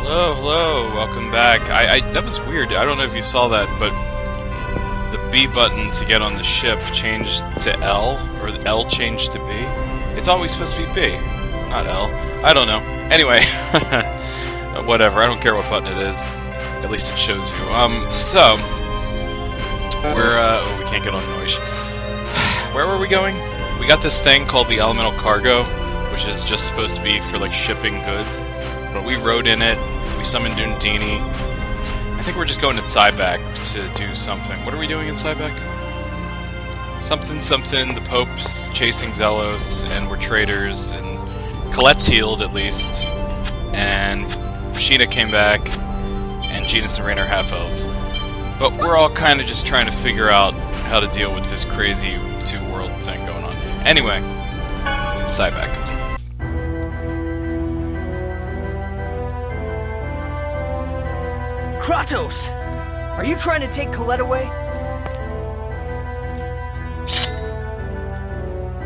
Hello, hello, welcome back. That was weird. I don't know if you saw that, but the B button to get on the ship changed to L, or the L changed to B. It's always supposed to be B, not L. I don't know. Anyway, whatever. I don't care what button it is. At least it shows you. So we're oh, we can't get on noise. Where were we going? We got this thing called the elemental cargo, which is just supposed to be for like shipping goods. But we rode in it. We summoned Dundini. I think we're just going to Cyback to do something. What are we doing in Cyback? Something. The Pope's chasing Zelos, and we're traitors. And Colette's healed at least. And Sheena came back, and Genus and Rain are half elves. But we're all kind of just trying to figure out how to deal with this crazy two-world thing going on. Anyway, Cyback. Kratos! Are you trying to take Colette away?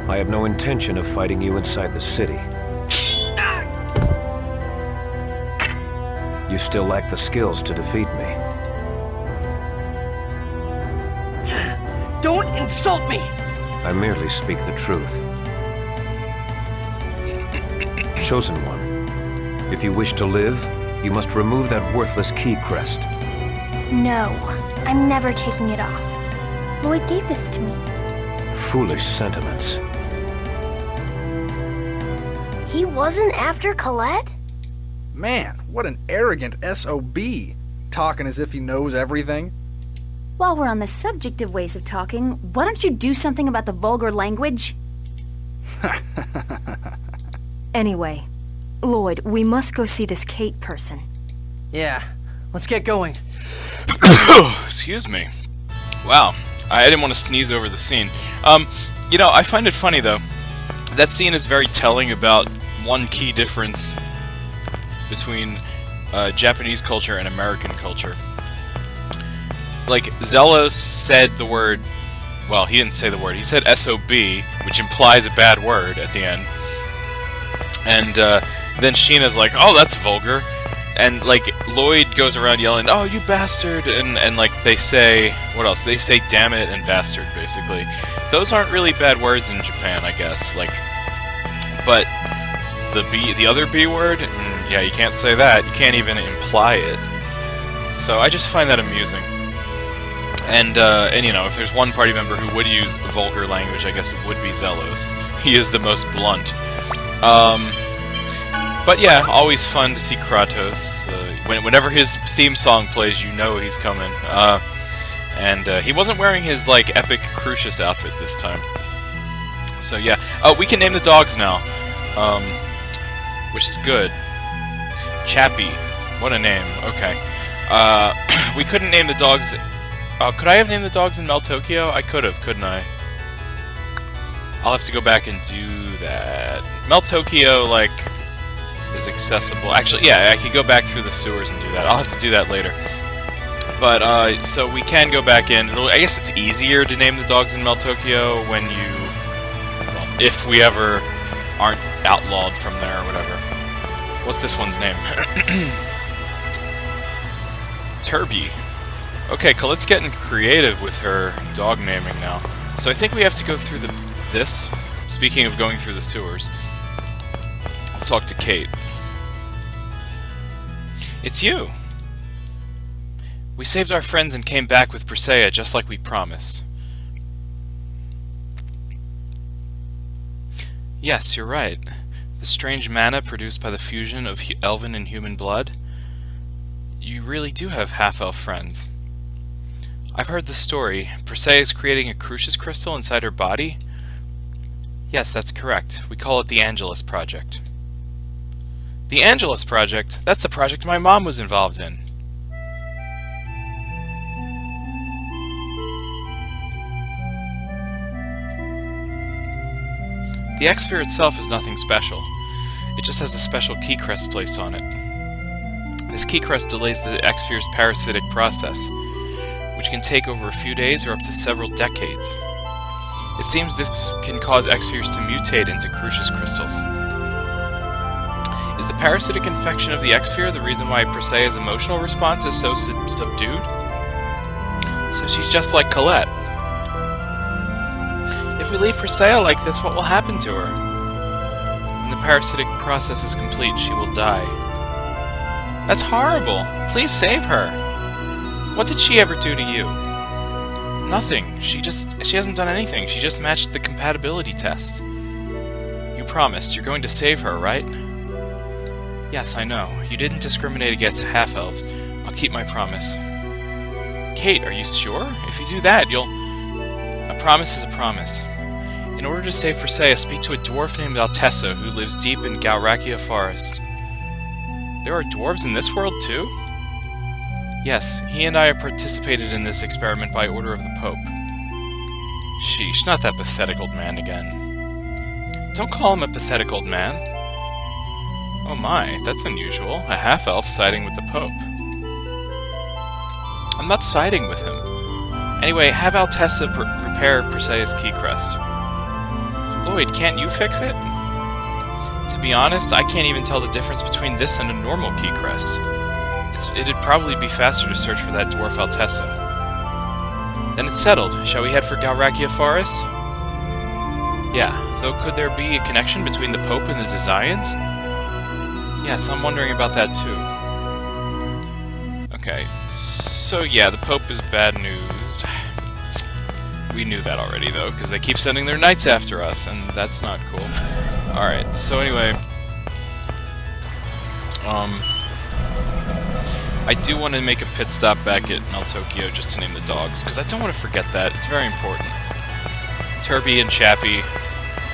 I have no intention of fighting you inside the city. You still lack the skills to defeat me. Don't insult me! I merely speak the truth. Chosen One, if you wish to live, you must remove that worthless key crest. No, I'm never taking it off. Lloyd gave this to me. Foolish sentiments. He wasn't after Colette? Man, what an arrogant SOB. Talking as if he knows everything. While we're on the subject of ways of talking, why don't you do something about the vulgar language? Anyway, Lloyd, we must go see this Kate person. Yeah, let's get going. Excuse me. Wow, I didn't want to sneeze over the scene. You know, I find it funny though. That scene is very telling about one key difference between Japanese culture and American culture. Like, Zelos said the word, well, he didn't say the word, he said SOB, which implies a bad word at the end. And then Sheena's like, oh, that's vulgar. And, like, Lloyd goes around yelling, oh, you bastard, and like, they say, what else? They say damn it and bastard, basically. Those aren't really bad words in Japan, I guess, like, but the other B word, yeah, you can't say that. You can't even imply it. So I just find that amusing. And you know, if there's one party member who would use vulgar language, I guess it would be Zelos. He is the most blunt. But yeah, always fun to see Kratos. Whenever his theme song plays, you know he's coming. And he wasn't wearing his, like, epic Crucius outfit this time. So yeah. Oh, we can name the dogs now. Which is good. Chappie. What a name. Okay. We couldn't name the dogs... could I have named the dogs in Mel Tokyo? I could have, couldn't I? I'll have to go back and do that. Mel Tokyo, like, is accessible. Actually, yeah, I could go back through the sewers and do that. I'll have to do that later. But, so we can go back in. I guess it's easier to name the dogs in Mel Tokyo when you... Well, if we ever aren't outlawed from there or whatever. What's this one's name? Turby. Okay, Colette's getting creative with her dog naming now. So I think we have to go through this. Speaking of going through the sewers. Let's talk to Kate. It's you! We saved our friends and came back with Persea just like we promised. Yes, you're right. The strange mana produced by the fusion of elven and human blood. You really do have half-elf friends. I've heard the story. Persea is creating a Crucius crystal inside her body? Yes, that's correct. We call it the Angelus Project. The Angelus Project? That's the project my mom was involved in. The X-Sphere itself is nothing special. It just has a special key crest placed on it. This key crest delays the X-Sphere's parasitic process, which can take over a few days or up to several decades. It seems this can cause X-Spheres to mutate into Crucius crystals. Is the parasitic infection of the X-Sphere the reason why Persea's emotional response is so subdued? So she's just like Colette. If we leave Persea like this, what will happen to her? When the parasitic process is complete, she will die. That's horrible! Please save her! What did she ever do to you? Nothing. She hasn't done anything. She just matched the compatibility test. You promised. You're going to save her, right? Yes, I know. You didn't discriminate against half-elves. I'll keep my promise. Kate, are you sure? If you do that, you'll... A promise is a promise. In order to save Persea, speak to a dwarf named Altessa, who lives deep in Galrakia Forest. There are dwarves in this world, too? Yes, he and I have participated in this experiment by order of the Pope. Sheesh, not that pathetic old man again. Don't call him a pathetic old man. Oh my, that's unusual. A half-elf siding with the Pope. I'm not siding with him. Anyway, have Altessa prepare Persea's key crest. Lloyd, can't you fix it? To be honest, I can't even tell the difference between this and a normal key crest. It'd probably be faster to search for that dwarf Altessa. Then it's settled. Shall we head for Galrakia Forest? Yeah, though could there be a connection between the Pope and the Desians? Yes, I'm wondering about that too. Okay, so yeah, the Pope is bad news. We knew that already though, because they keep sending their knights after us, and that's not cool. Alright, so anyway... I do want to make a pit stop back at Meltokyo just to name the dogs, because I don't want to forget that. It's very important. Turby and Chappie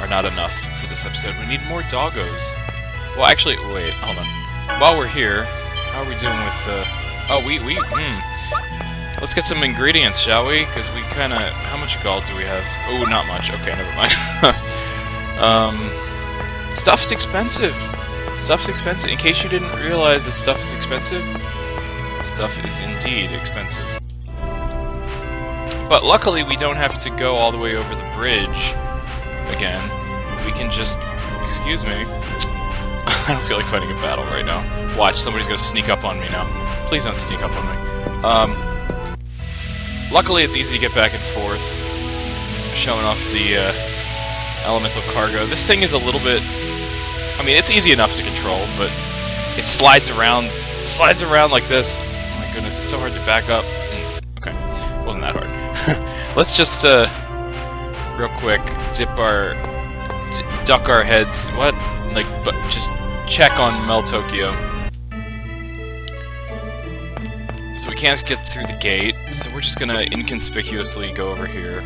are not enough for this episode. We need more doggos. Well, actually, wait, hold on. While we're here, how are we doing with, let's get some ingredients, shall we? Because we kinda... How much gold do we have? Oh, not much. Okay, never mind. Stuff's expensive. Stuff's expensive. In case you didn't realize that stuff is expensive, stuff is indeed expensive. But luckily, we don't have to go all the way over the bridge again. We can just... Excuse me. I don't feel like fighting a battle right now. Watch, somebody's gonna sneak up on me now. Please don't sneak up on me. Luckily, it's easy to get back and forth. Showing off the elemental cargo. This thing is a little bit... I mean, it's easy enough to control, but it slides around like this. Oh my goodness, it's so hard to back up. Okay, wasn't that hard. Let's just, real quick, duck our heads. What? Like, but just check on Meltokyo. So we can't get through the gate, so we're just gonna inconspicuously go over here.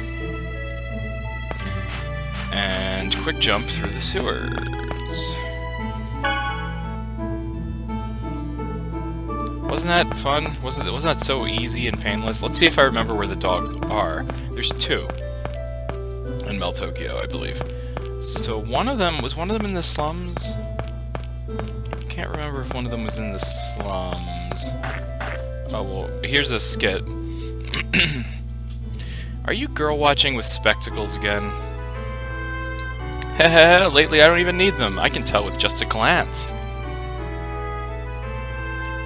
And quick jump through the sewers. Wasn't that fun? Wasn't that so easy and painless? Let's see if I remember where the dogs are. There's two in Meltokyo, I believe. So was one of them in the slums? Can't remember if one of them was in the slums. Oh well, here's a skit. Are you girl watching with spectacles again? Heh, lately I don't even need them. I can tell with just a glance.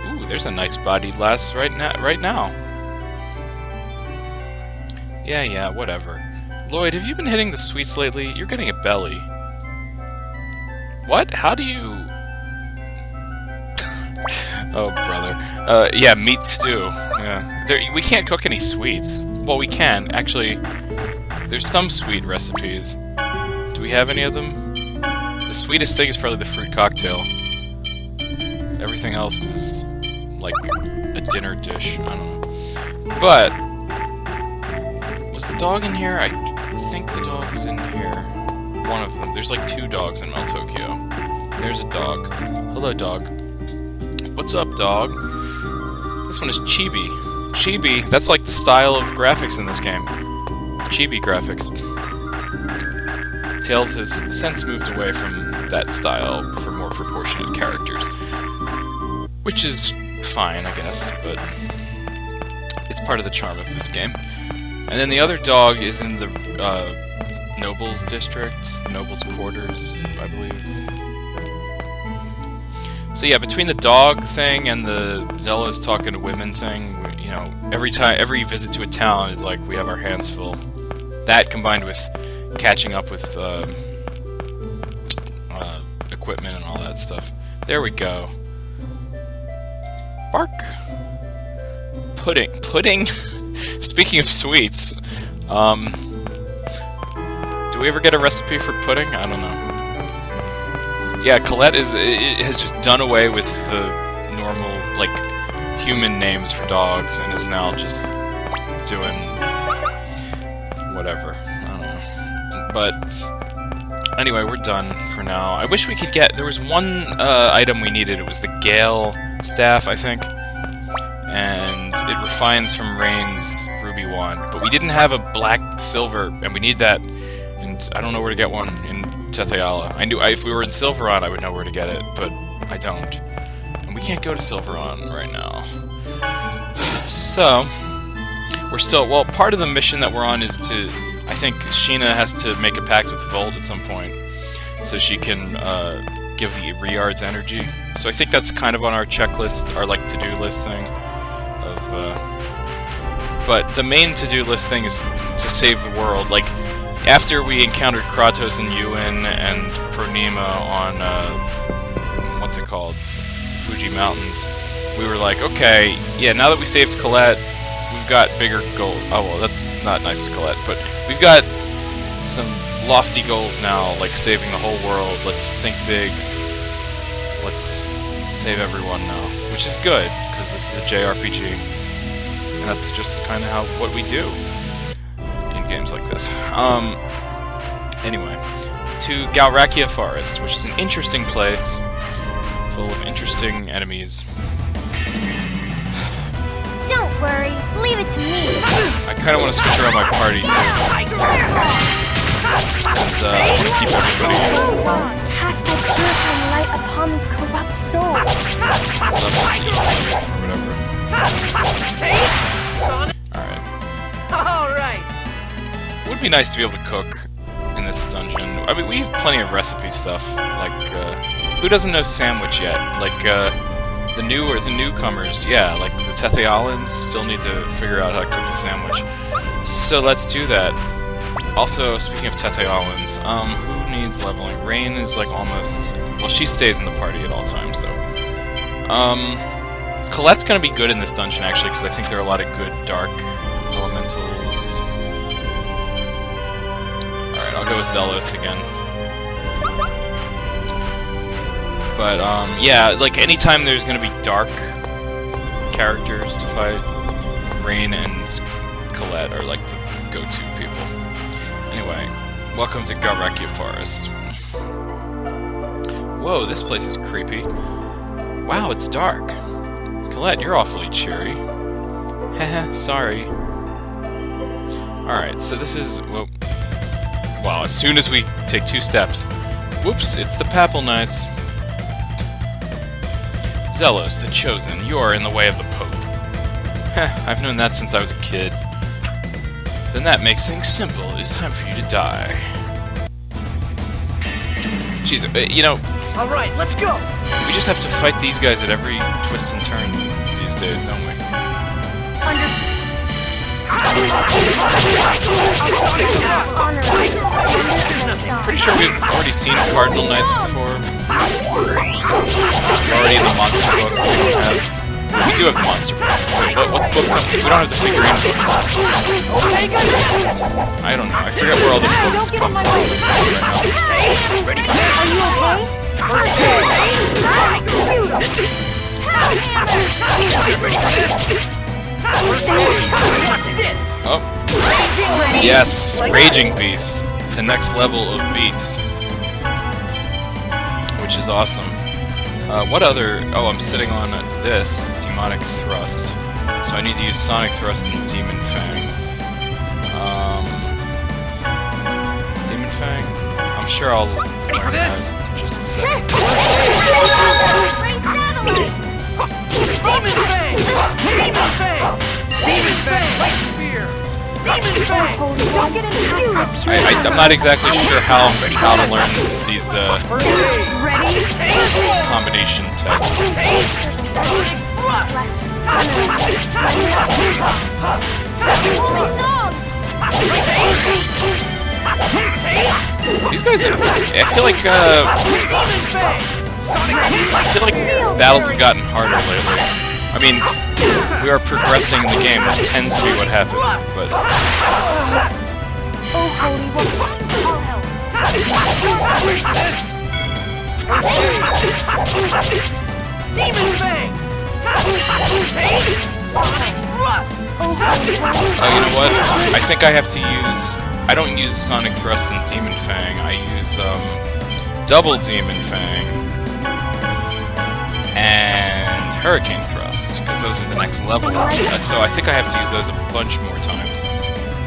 Ooh, there's a nice bodied lass right now. Yeah, whatever. Lloyd, have you been hitting the sweets lately? You're getting a belly. What? How do you... Oh, brother. Yeah, meat stew. Yeah. We can't cook any sweets. Well, we can. Actually, there's some sweet recipes. Do we have any of them? The sweetest thing is probably the fruit cocktail. Everything else is like a dinner dish. I don't know. But was the dog in here? I think the dog was in here. One of them. There's like two dogs in Meltokyo. There's a dog. Hello, dog. What's up, dog? This one is chibi. Chibi, that's like the style of graphics in this game. Chibi graphics. Tails has since moved away from that style for more proportionate characters. Which is fine, I guess, but it's part of the charm of this game. And then the other dog is in the Nobles district, the Nobles quarters, I believe. So yeah, between the dog thing and the Zelos talking to women thing, you know, every visit to a town is like we have our hands full. That combined with catching up with equipment and all that stuff. There we go. Bark. Pudding. Pudding? Speaking of sweets, do we ever get a recipe for pudding? I don't know. Yeah, Colette has just done away with the normal, like, human names for dogs and is now just doing whatever. I don't know. But anyway, we're done for now. I wish we could get... There was one item we needed. It was the Gale staff, I think. And it refines from Rain's ruby wand. But we didn't have a black silver, and we need that. And I don't know where to get one in Tetheala. I knew if we were in Silveron, I would know where to get it, but I don't. And we can't go to Silveron right now. So, we're still... Well, part of the mission that we're on is to... I think Sheena has to make a pact with Volt at some point, so she can give the Riard's energy. So I think that's kind of on our checklist, our like to-do list thing. But the main to-do list thing is to save the world. Like, after we encountered Kratos and Ewan and Pronema on what's it called, Fuji Mountains, we were like, okay, yeah, now that we saved Colette, we've got bigger goals. Oh well, that's not nice to Colette, but we've got some lofty goals now, like saving the whole world. Let's think big. Let's save everyone now, which is good because this is a JRPG, and that's just kind of what we do in games like this. Anyway, to Galrakia Forest, which is an interesting place, full of interesting enemies. Don't worry, leave it to me. I kind of want to switch around my party too, because I want to keep everybody Cast that purifying light upon these corrupt souls. level D or whatever. Alright. Alright. It would be nice to be able to cook in this dungeon. I mean, we have plenty of recipe stuff. Like, who doesn't know sandwich yet? Like, the newcomers, yeah, like the Tethealans still need to figure out how to cook a sandwich. So let's do that. Also, speaking of Tethealans, who needs leveling? Rain is like almost... Well, she stays in the party at all times, though. Colette's gonna be good in this dungeon, actually, because I think there are a lot of good dark elementals. Alright, I'll go with Zelos again. But, yeah, like, anytime there's gonna be dark characters to fight, Rain and Colette are, like, the go-to people. Anyway, welcome to Galrakia Forest. Whoa, this place is creepy. Wow, it's dark. Colette, you're awfully cheery. Haha, sorry. Alright, so this is... Well, wow, as soon as we take 2 steps... Whoops, it's the Papal Knights. Zelos, the Chosen, you are in the way of the Pope. Heh, I've known that since I was a kid. Then that makes things simple. It's time for you to die. Jeez, you know... Alright, let's go! We just have to fight these guys at every twist and turn these days, don't we? Pretty sure we've already seen Cardinal Knights before. We're already in the monster book. We do have the monster book. Wait, what book don't we? We don't have the figurine book. I don't know. I forget where all the books come from in this game right now. Oh. Yes, Raging Beast. The next level of Beast. Which is awesome. What other... Oh, I'm sitting on this, Demonic Thrust. So I need to use Sonic Thrust and Demon Fang. Demon Fang? I'm sure I'll learn that in just a second. Demon Fang! Demon Fang! Demon Fang! Light Spear! Demon Fang! I'm not exactly sure how to learn these combinations. teleportation text. These guys are... I feel like battles have gotten harder lately. I mean, we are progressing in the game. That tends to be what happens, but... Oh, holy one. I'll help. Demon Fang! Oh, you know what? I think I have to use... I don't use Sonic Thrust and Demon Fang. I use, Double Demon Fang and Hurricane Thrust, because those are the next level. So I think I have to use those a bunch more times.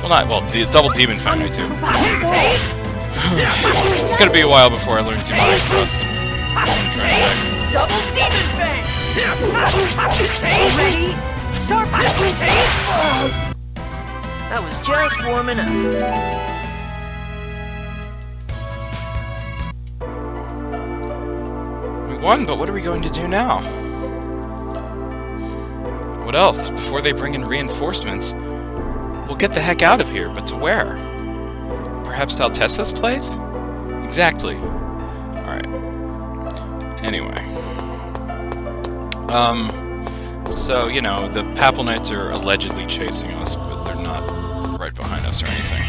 Well, not... Well, Double Demon Fang I do. It's gonna be a while before I learn Demonic Thrust. That's what I'm trying to say. Double Demon Fang! Ready? Sharp That was just warming up. We won, but what are we going to do now? What else? Before they bring in reinforcements, we'll get the heck out of here, but to where? Perhaps Altessa's place? Exactly. Alright. Anyway. So, you know, the Papal Knights are allegedly chasing us, but they're not right behind us or anything.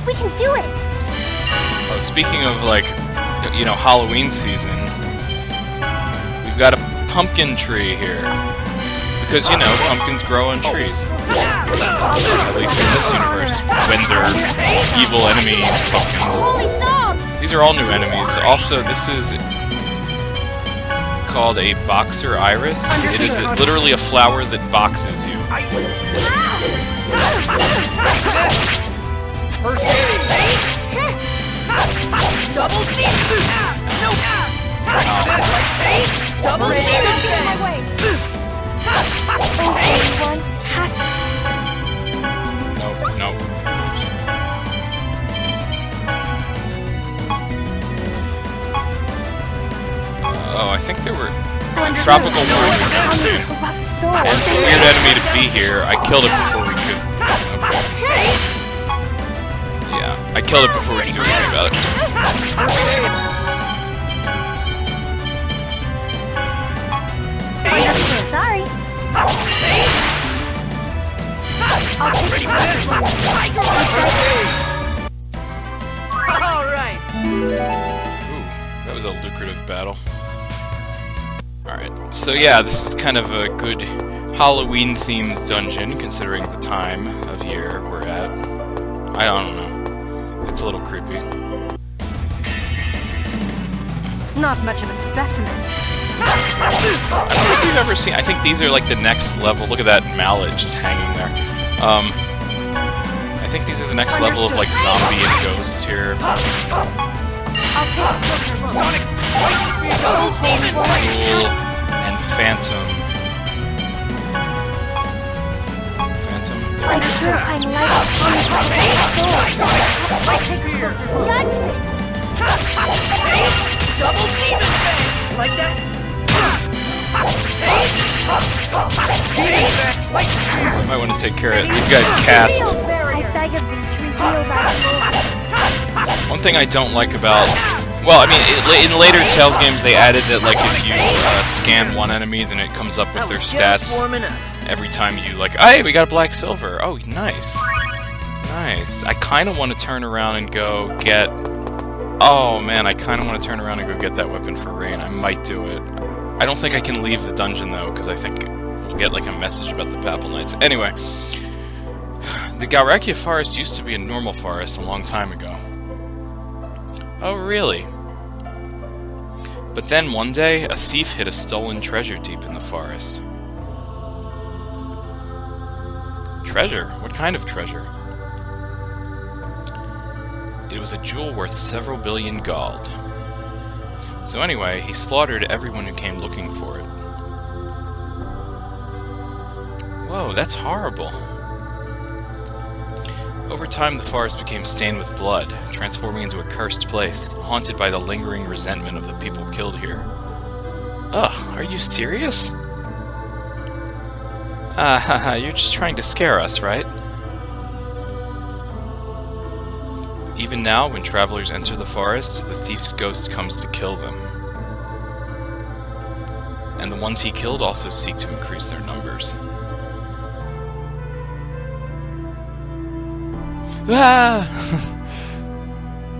We can do it! Oh, speaking of, like, you know, Halloween season, we've got a pumpkin tree here. Because, you know, pumpkins grow on trees. At least in this universe, when they're evil enemy pumpkins. Holy song! These are all new enemies. Also, this is called a boxer iris. It is literally a flower that boxes you. First aid! Double Demon! No! Double Demon! Nope, nope. Oops. Oh, I think there were tropical worm we've never seen. And it's a weird enemy to be here. I killed it before we could... Okay. Yeah, I killed it before we could do anything about it. Sorry. Alright! Ooh, that was a lucrative battle. Alright, so yeah, this is kind of a good Halloween-themed dungeon, considering the time of year we're at. I don't know. It's a little creepy. Not much of a specimen. I don't think we've ever seen... I think these are like the next level. Look at that mallet just hanging there. I think these are the next level of like zombie and ghost here. Sonic! Double Demon! Ghoul and Phantom. Phantom? I just want to find light on the top of my soul. Judgment! Double Demon Fang! Like that? I might want to take care of it. These guys cast. I beg of thee to reveal thy glory. One thing I don't like about... Well, I mean, in later Tales games they added that, like, if you scan one enemy, then it comes up with their stats every time you, like, hey, we got a black silver. Oh, nice. Nice. I kind of want to turn around and go get... Oh, man, I kind of want to turn around and go get that weapon for Rain. I might do it. I don't think I can leave the dungeon, though, because I think we'll get, like, a message about the Papal Knights. Anyway, the Galrakia Forest used to be a normal forest a long time ago. Oh, really? But then, one day, a thief hid a stolen treasure deep in the forest. Treasure? What kind of treasure? It was a jewel worth several billion gold. So anyway, he slaughtered everyone who came looking for it. Whoa, that's horrible. Over time, the forest became stained with blood, transforming into a cursed place, haunted by the lingering resentment of the people killed here. Ugh, are you serious? Haha, you're just trying to scare us, right? Even now, when travelers enter the forest, the thief's ghost comes to kill them. And the ones he killed also seek to increase their numbers. Ah!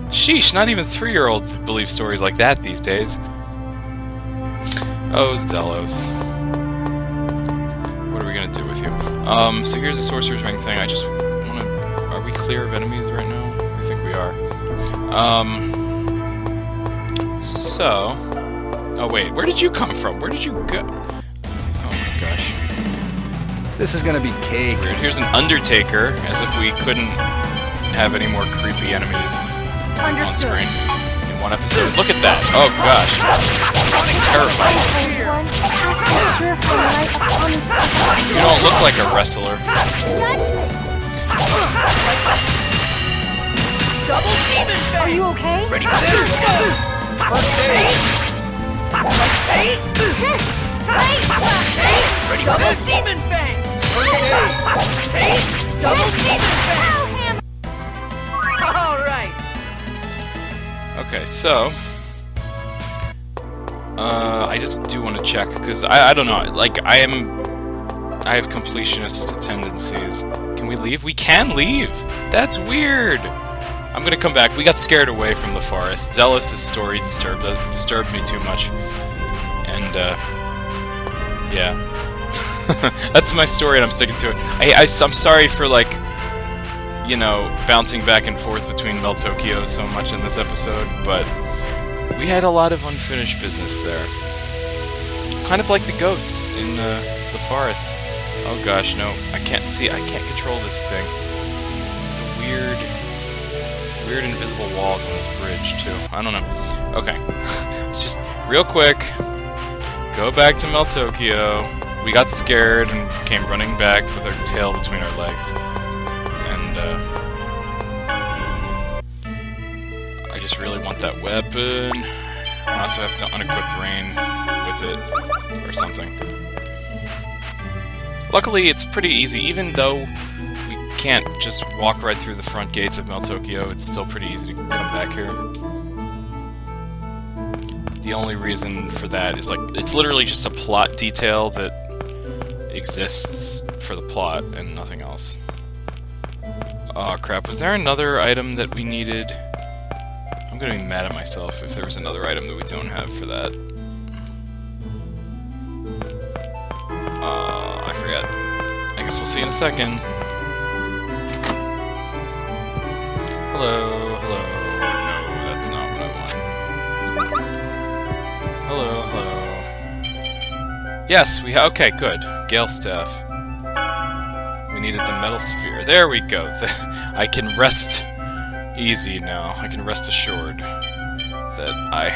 Sheesh, not even 3-year-olds believe stories like that these days. Oh, Zelos. What are we gonna do with you? So here's a sorcerer's ring thing. I just wanna... Are we clear of enemies right now? I think we are. So... Oh wait, where did you come from? Where did you go? Oh my gosh. This is gonna be cake. Weird. Here's an Undertaker, as if we couldn't have any more creepy enemies on screen in one episode. Look at that! Oh gosh. That's terrifying. You don't look like a wrestler. Double demon Are fang! you okay? Ready for this? Ready for this? Double demon fang! Double demon fang! Alright! Okay, so... I just do want to check, because I don't know, like, I have completionist tendencies. Can we leave? We can leave! That's weird! I'm gonna come back. We got scared away from the forest. Zelos' story disturbed me too much. And, yeah. That's my story and I'm sticking to it. I'm sorry for, like, you know, bouncing back and forth between Meltokyo so much in this episode, but we had a lot of unfinished business there. Kind of like the ghosts in the forest. Oh gosh, no, I can't control this thing. It's a weird invisible walls on this bridge too. I don't know. Okay, let's just real quick go back to Meltokyo. We got scared and came running back with our tail between our legs. And I just really want that weapon. I also have to unequip Rain with it or something. Luckily, it's pretty easy, even though we can't just walk right through the front gates of Meltokyo. It's still pretty easy to come back here. The only reason for that is, like, it's literally just a plot detail that exists for the plot and nothing else. Oh crap, was there another item that we needed? I'm gonna be mad at myself if there was another item that we don't have for that. I forget. I guess we'll see in a second. Hello, hello. No, that's not what I want. Hello, hello. Yes, okay, good. Gale Staff. We needed the metal sphere. There we go. I can rest easy now. I can rest assured that I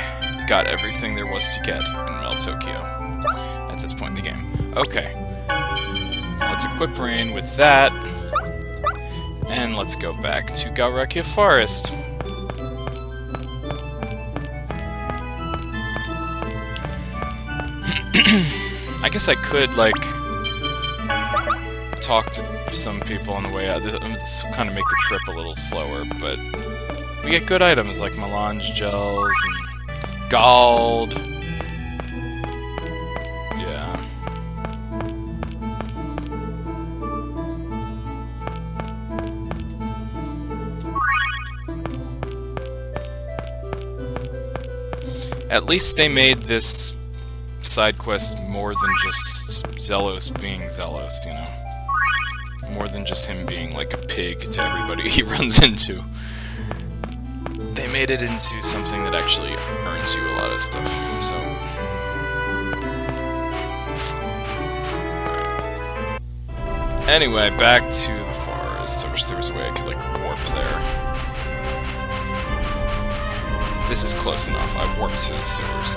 got everything there was to get in Meltokyo at this point in the game. Okay. Let's equip Rain with that. And let's go back to Galrekia Forest. I guess I could, like, talk to some people on the way out. This will kind of make the trip a little slower, but we get good items like melange gels and Gald. Yeah. At least they made this side quest more than just Zelos being Zelos, you know? More than just him being like a pig to everybody he runs into. They made it into something that actually earns you a lot of stuff, so... Alright. Anyway, back to the forest. I wish there was a way I could, like, warp there. This is close enough. I warped to the sewers.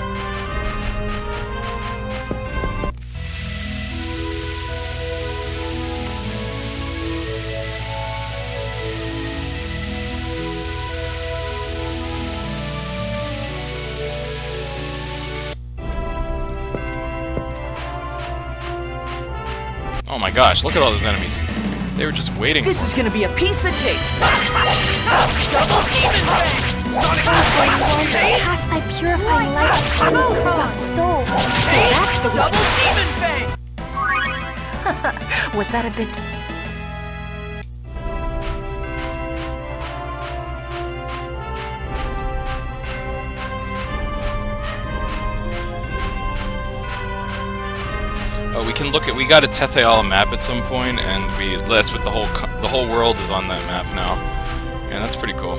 Oh my gosh, look at all those enemies. They were just waiting This for is gonna be a piece of cake. Double demon bang. Sonic bang. Cast thy purifying light upon this corrupt soul. So that's the Double demon bang. Was that a bit... Oh, we can look at. We got a Tetheala map at some point, and that's what the whole world is on that map now, and that's pretty cool.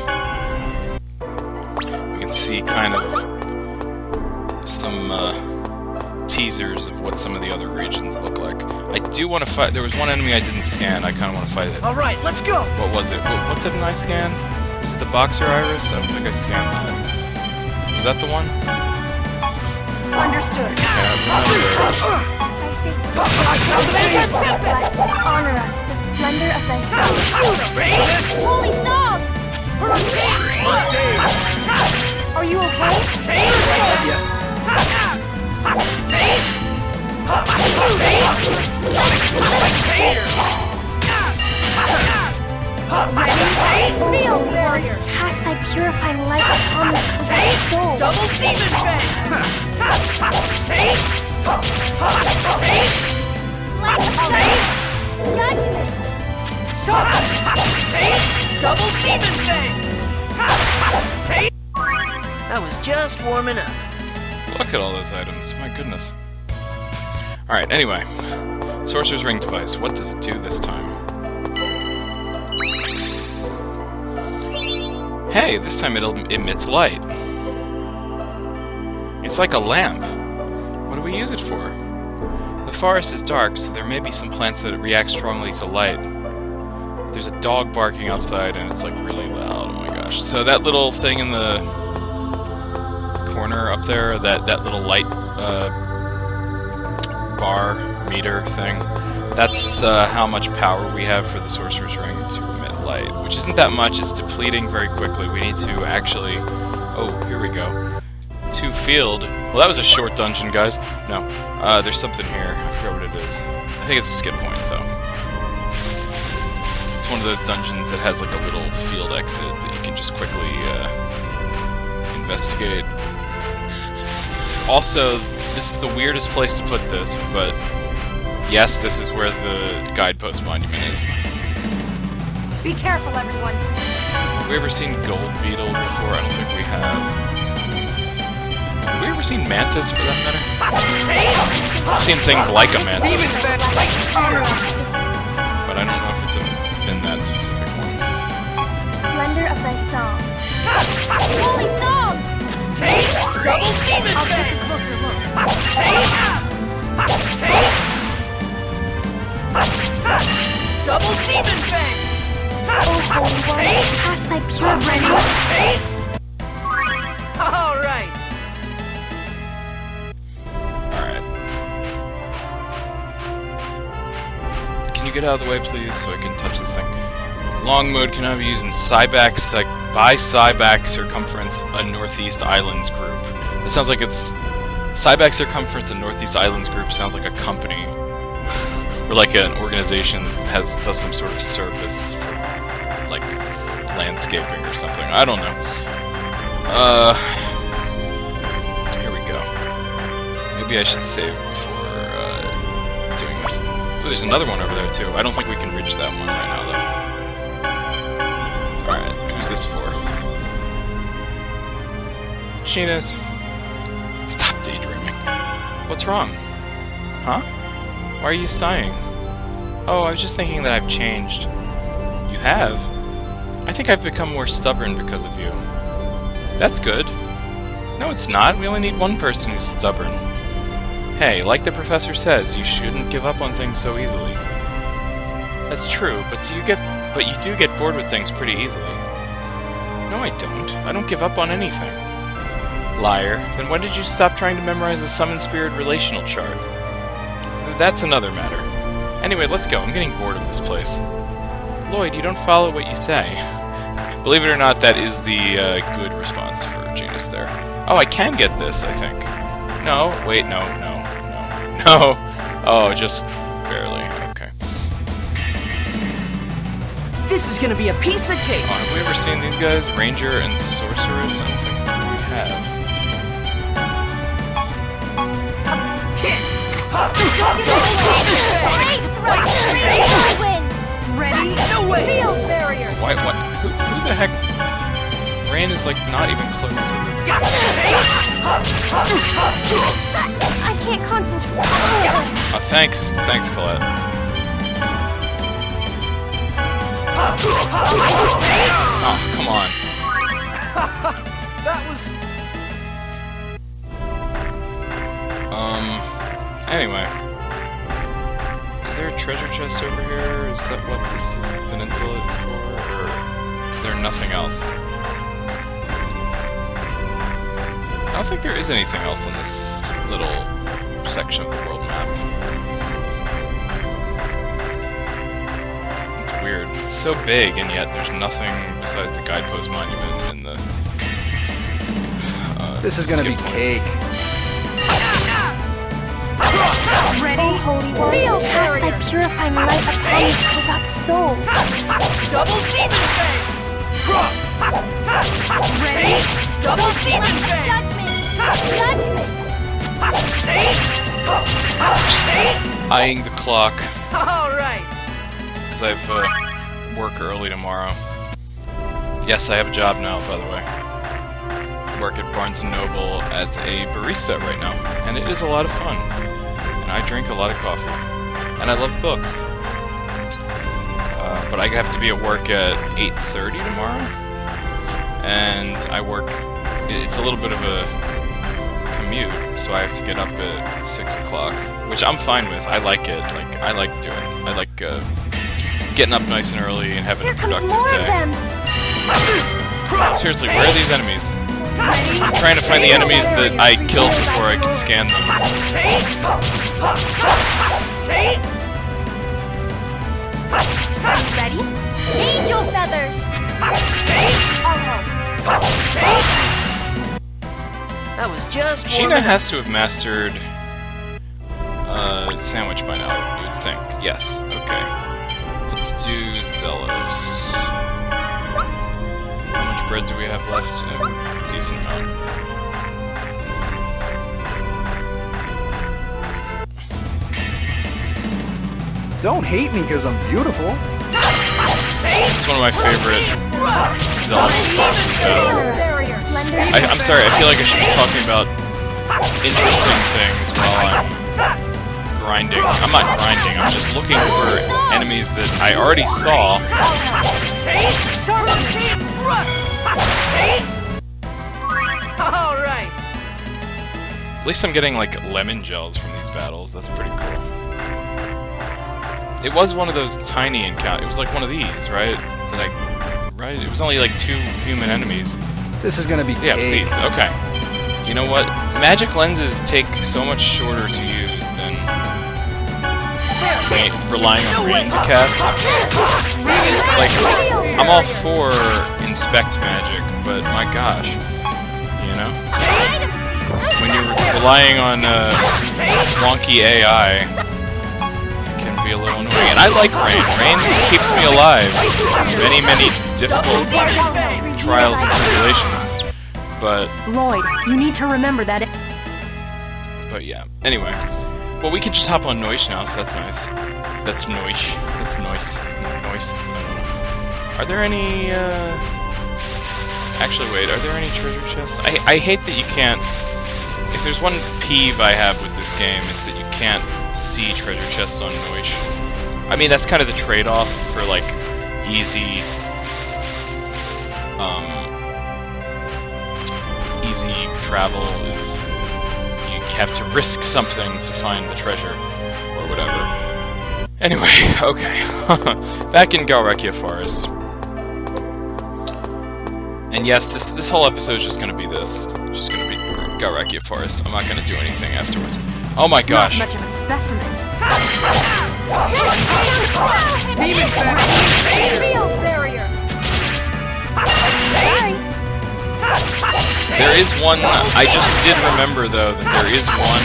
We can see kind of some teasers of what some of the other regions look like. I do want to fight. There was one enemy I didn't scan. I kind of want to fight it. All right, let's go. What was it? What didn't I scan? Was it the boxer iris? I don't think I scanned that. Was that the one? Understood. Yeah, I remember. Honor us with the splendor of thy soul. Holy song! Are you okay? Real warrior, cast thy purifying light upon this corrupt soul. Double demon bang. Light of judgment. Double demon bang. I was just warming up. Look at all those items. My goodness. Alright, anyway. Sorcerer's Ring device. What does it do this time? Hey, this time it emits light. It's like a lamp. What do we use it for? The forest is dark, so there may be some plants that react strongly to light. There's a dog barking outside, and it's like really loud. Oh my gosh. So that little thing in the corner up there, that little light bar meter thing, that's how much power we have for the Sorcerer's Ring to emit light, which isn't that much. It's depleting very quickly. We need to actually... Oh, here we go. To field... Well, that was a short dungeon, guys. No. There's something here. I forgot what it is. I think it's a skip point, though. It's one of those dungeons that has like a little field exit that you can just quickly investigate. Also, this is the weirdest place to put this, but yes, this is where the guidepost monument is. Be careful, everyone. Have we ever seen Gold Beetle before? I don't think we have. Have we ever seen Mantis, for that matter? I've seen things like a Mantis, but I don't know if it's in that specific one. Splendor of thy song. Holy song! Double demon I'll take bang. a closer look. Double demon bang. Oh, holy one, cast thy purifying light. All right. Alright. Can you get out of the way, please, so I can touch this thing? Long mode can now be used in by Cyback Circumference, a Northeast Islands group. It sounds like it's... Cyback Circumference, a Northeast Islands group sounds like a company. Or like an organization that does some sort of service for, like, landscaping or something. I don't know. Here we go. Maybe I should save before doing this. Oh, there's another one over there too. I don't think we can reach that one right now though. Alright, who's this for? Chinas. Stop daydreaming. What's wrong? Huh? Why are you sighing? Oh, I was just thinking that I've changed. You have? I think I've become more stubborn because of you. That's good. No, it's not. We only need one person who's stubborn. Hey, like the professor says, you shouldn't give up on things so easily. That's true, but you do get bored with things pretty easily. No, I don't. I don't give up on anything. Liar. Then when did you stop trying to memorize the Summon Spirit relational chart? That's another matter. Anyway, let's go. I'm getting bored of this place. Lloyd, you don't follow what you say. Believe it or not, that is the good response for Janus there. Oh, I can get this, I think. No, wait, no. Oh, just barely. Okay. This is gonna be a piece of cake. Have we ever seen these guys? Ranger and Sorceress? I don't think we have. I win! Ready? No way! Field barrier! Why? What? Who the heck? Rain is like not even close to the. I can't concentrate. Thanks, Colette. Oh, come on. That was... Anyway. Is there a treasure chest over here? Is that what this peninsula is for? Or is there nothing else? I don't think there is anything else on this little section of the world map. It's weird. It's so big, and yet there's nothing besides the guidepost monument and the... This is gonna be skip point. cake. Ready? Oh, holy one. Cast thy purifying light upon this corrupt soul. Double demon fang! Ready? Double demon fang! Judgment! Eyeing the clock, Alright! because I have work early tomorrow. Yes, I have a job now, by the way. Work at Barnes & Noble as a barista right now, and it is a lot of fun. And I drink a lot of coffee. And I love books. But I have to be at work at 8:30 tomorrow. And I work... It's a little bit of a commute, so I have to get up at 6 o'clock. Which I'm fine with. I like it. I like doing it. I like getting up nice and early and having a productive day. Seriously, where are these enemies? I'm trying to find the enemies that I killed before I could scan them. Ready? Angel feathers! That was just Sheena has to have mastered sandwich by now, you would think. Yes, okay. Let's do Zelos. How much bread do we have left? A decent amount. Don't hate me because I'm beautiful. It's one of my favorite Zelos spots in battle. I'm sorry, I feel like I should be talking about interesting things while I'm grinding. I'm not grinding, I'm just looking for enemies that I already saw. Alright! At least I'm getting, like, lemon gels from these battles. That's pretty cool. It was one of those tiny encounters. It was like one of these, right? Right? It was only, like, 2 human enemies. This is gonna be Yeah, it was cake. these. Okay. You know what? Magic lenses take so much shorter to use than relying on rain to cast. Like, I'm all for inspect magic, but my gosh. You know? When you're relying on wonky AI, it can be a little annoying. And I like rain. Rain keeps me alive through many, many difficult trials and tribulations. But... Lloyd, you need to remember that. But yeah. Anyway. Well, we can just hop on Noish now, so that's nice. That's Noish. That's Noise. Noise. Are there any, Actually, wait. Are there any treasure chests? I hate that you can't... If there's one peeve I have with this game, it's that you can't see treasure chests on Noish. I mean, that's kind of the trade-off for, like, easy... easy travel is... You have to risk something to find the treasure, or whatever. Anyway, okay. Back in Galrekia Forest. And yes, this whole episode is just gonna be this. Just gonna be Galrekia Forest. I'm not gonna do anything afterwards. Oh my gosh. Not much of a specimen. Field barrier! Sorry. There is one, I just did remember though that there is one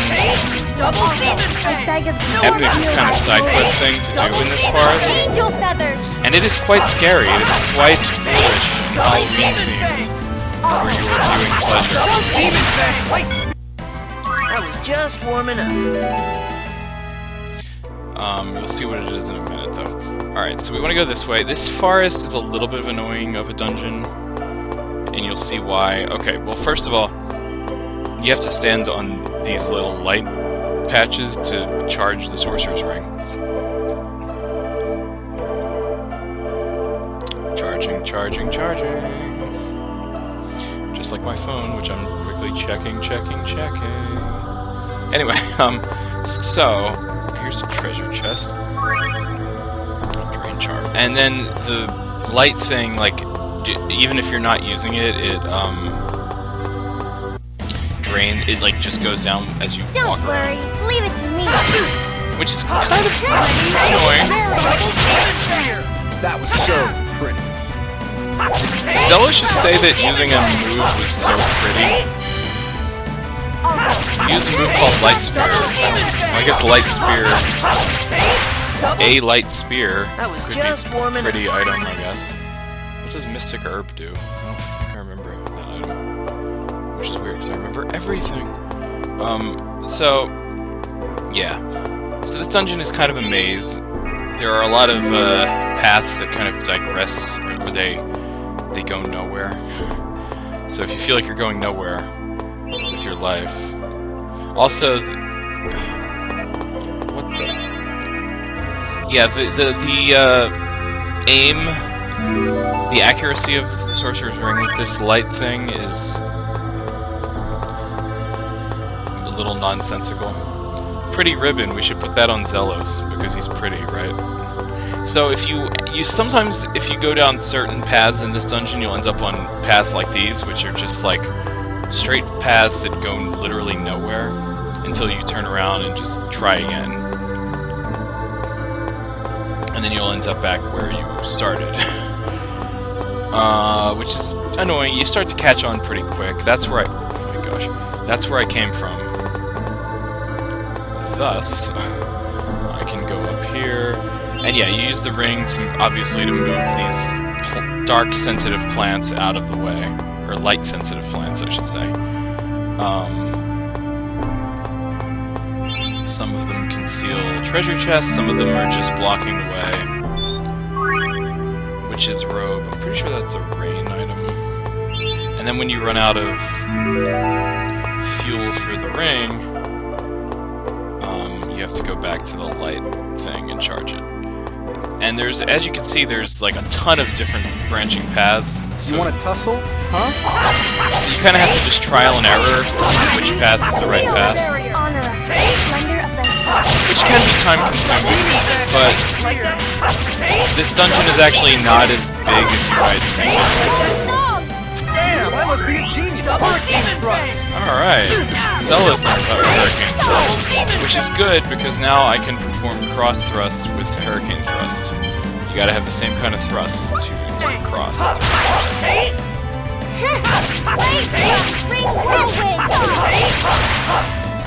epic kind of side quest thing to do in this forest. Angel feathers. And it is quite scary, it is quite ghoulish and Halloween themed for your viewing pleasure. Demon Fang! I was just warming up. You'll see what it is in a minute though. Alright, so we want to go this way. This forest is a little bit of annoying of a dungeon, and you'll see why. Okay, well first of all, you have to stand on these little light patches to charge the Sorcerer's Ring. Charging, charging, charging. Just like my phone, which I'm quickly checking. Anyway, so here's a treasure chest. Drain charm. And then the light thing, like, even if you're not using it, it like just goes down as you Don't walk worry. around. Leave it to me. Which is kind of annoying. That was so pretty. Did Zelos just say that using a move was so pretty? He used a move called Light Spear. Well, I guess Light Spear. A Light Spear could be a pretty item, I guess. What does Mystic Herb do? I don't think I remember that item. Which is weird, because I remember everything. So, yeah. So this dungeon is kind of a maze. There are a lot of paths that kind of digress, or they go nowhere. So if you feel like you're going nowhere with your life. Also, what the? Yeah, the aim, the accuracy of the Sorcerer's Ring with this light thing is a little nonsensical. Pretty ribbon, we should put that on Zelos, because he's pretty, right? So if you sometimes, if you go down certain paths in this dungeon, you'll end up on paths like these, which are just like straight paths that go literally nowhere until you turn around and just try again. And then you'll end up back where you started. Which is annoying. You start to catch on pretty quick. That's where oh my gosh. That's where I came from. Thus, I can go up here. And yeah, you use the ring to, obviously, to move these dark sensitive plants out of the way. Or light sensitive plants, I should say. Some of them conceal treasure chests, some of them are just blocking the way. Witch's robe, I'm pretty sure that's a rain item. And then when you run out of fuel for the ring, you have to go back to the light thing and charge it. And there's, as you can see, there's like a ton of different branching paths. So You want to tussle? Huh? So you kind of have to just trial and error which path is the right path. Honor us. Splendor of the Which can be time consuming, but this dungeon is actually not as big as you might think it is. song. Damn, I must be a genius. Alright, Zealous on Hurricane Thrust, which is good because now I can perform cross thrust with Hurricane Thrust. You gotta have the same kind of thrust to cross thrust or something.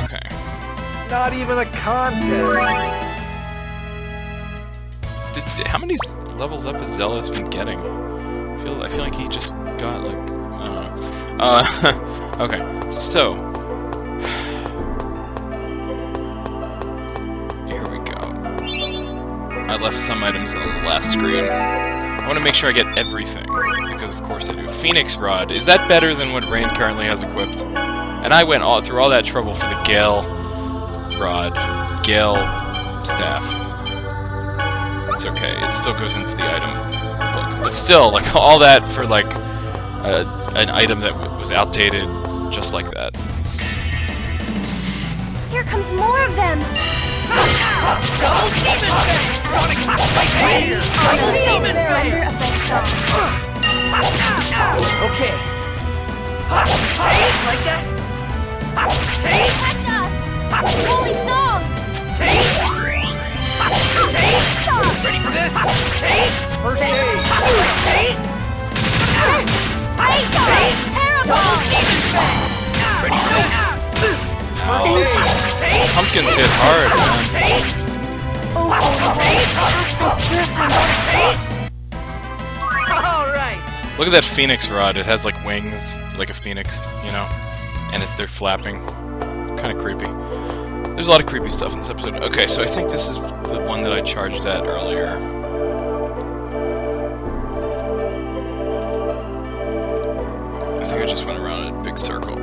Okay. Not even a contest. How many levels up has Zealous been getting? I feel like he just got like, I don't know. Okay, so here we go. I left some items on the last screen. I want to make sure I get everything, because of course I do. Phoenix Rod, is that better than what Rain currently has equipped? And I went through all that trouble for the Gale Rod, Gale Staff. It's okay, it still goes into the item book. But still, like, all that for, like, an item that was outdated, just like that. Here comes more of them. Double Demon Fang! Sonic Light Spear! Double Demon Fang! Okay. Like that? Protect us. Holy song. Ready for this? First aid. Great God. Terrible. Double demon fang. Ready for this? These pumpkins hit hard, man. All right. Look at that phoenix rod. It has like wings, like a phoenix, you know, and they're flapping. Kind of creepy. There's a lot of creepy stuff in this episode. Okay, so I think this is the one that I charged at earlier. I think I just went around in a big circle.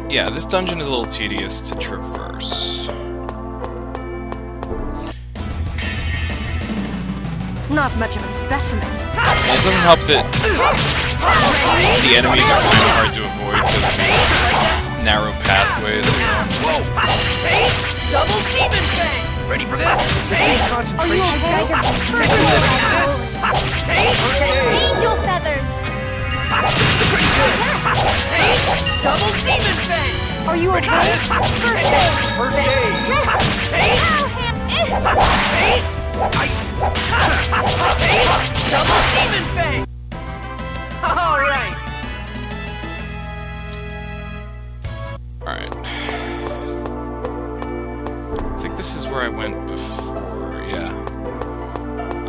Yeah, this dungeon is a little tedious to traverse. Not much of a specimen. And it doesn't help that the enemies are kind of hard to avoid because of these narrow pathways. Whoa. Double demon fang. Ready for this? Are you okay? Angel feathers. Double demon fang. Are you okay? First aid. Double demon fang. All right. Alright. I think this is where I went before, yeah.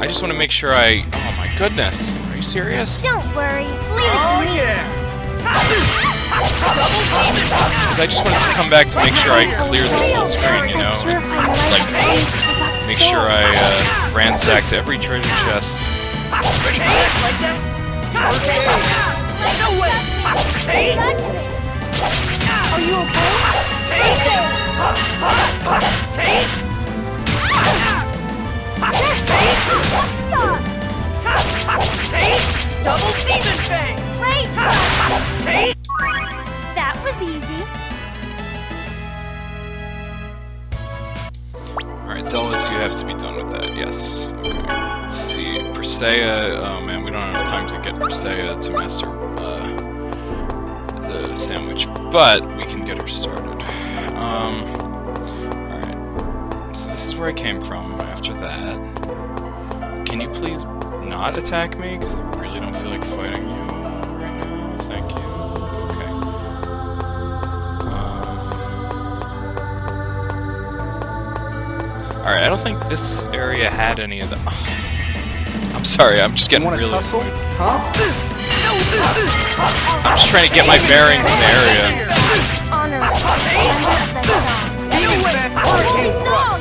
I just want to make sure I... Oh my goodness! Are you serious? Don't worry. Leave it to me. Because I just wanted to come back to make sure I cleared this whole screen, you know? Like, make sure I ransacked every treasure chest. Ready for this? Like that? No way. Are you Double demon fang. Wait! That was easy. Alright, Zealous, you have to be done with that. Yes. Okay. Let's see. Persea. Oh man, we don't have time to get Persea to master the sandwich, but we can get her started. Alright. So this is where I came from after that. Can you please not attack me? Because I really don't feel like fighting you right now. Thank you. Okay. Alright, I don't think this area had any of the... I'm sorry, I'm just getting really tussle? annoyed. Huh? I'm just trying to get my bearings in the area. Honor. Holy song!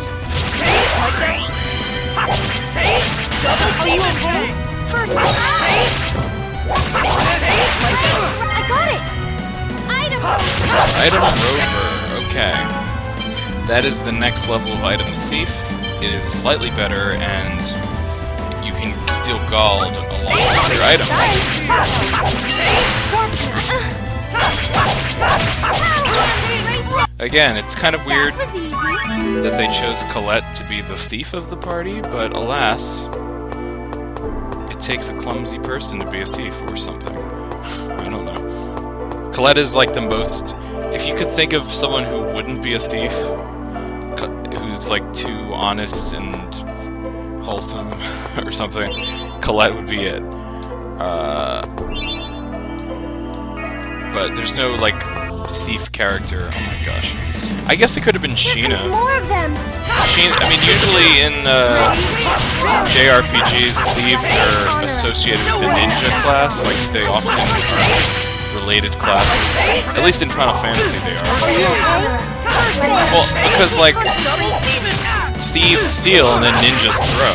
Double demon fang. First, I got it! Item! Item Rover, okay. That is the next level of Item Thief. It is slightly better, and you can steal gold along with your item. Again, it's kind of weird that they chose Colette to be the thief of the party, but alas, it takes a clumsy person to be a thief or something. I don't know. Colette is like the most... If you could think of someone who wouldn't be a thief, who's like too honest and wholesome or something, Colette would be it. But there's no like thief character. Oh my gosh. I guess it could have been Sheena. More of them! Sheena, I mean, usually in JRPGs, thieves are associated with the ninja class. Like, they often are related classes. At least in Final Fantasy they are. Well, because, like, thieves steal and then ninjas throw.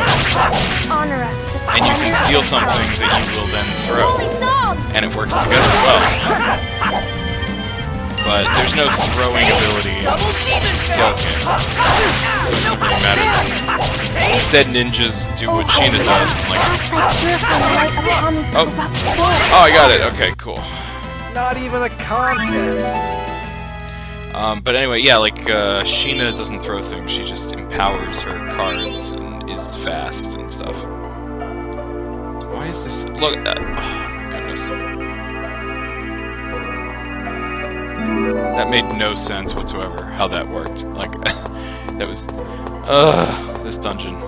And you can steal something that you will then throw. And it works together well. But there's no throwing ability in Tales games, so it doesn't really matter. Instead, ninjas do what Sheena does. Like, oh, I got it. Okay, cool. Not even a contest. But anyway, yeah, like Sheena doesn't throw things; she just empowers her cards and is fast and stuff. Why is this? Look, oh my goodness. That made no sense whatsoever, how that worked. Like, that was... this dungeon.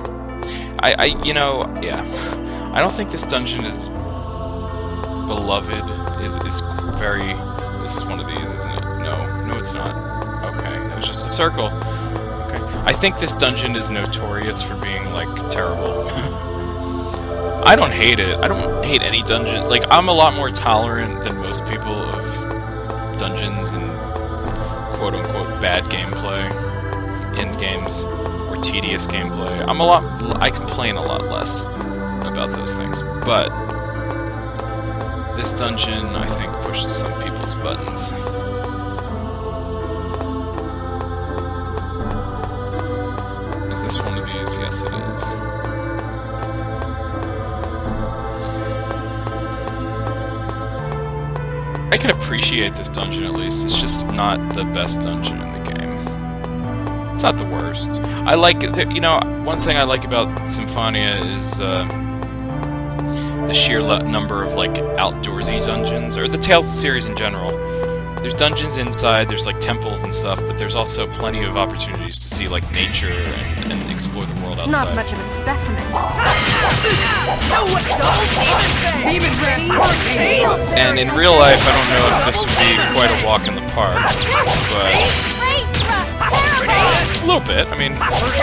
You know, yeah. I don't think this dungeon is beloved is very... This is one of these, isn't it? No, it's not. Okay, it was just a circle. Okay. I think this dungeon is notorious for being, like, terrible. I don't hate it. I don't hate any dungeon. Like, I'm a lot more tolerant than most people of dungeons and quote-unquote bad gameplay in games, or tedious gameplay. I complain a lot less about those things, but this dungeon, I think, pushes some people's buttons. Is this one of these? Yes, it is. I can appreciate this dungeon at least. It's just not the best dungeon in the game. It's not the worst. I like, you know, one thing I like about Symphonia is the sheer number of, like, outdoorsy dungeons, or the Tales series in general. There's dungeons inside, there's, like, temples and stuff, but there's also plenty of opportunities to see, like, nature and explore the world outside. Not much of a specimen. And in real life, I don't know if this would be quite a walk in the park, but... a little bit. I mean, I don't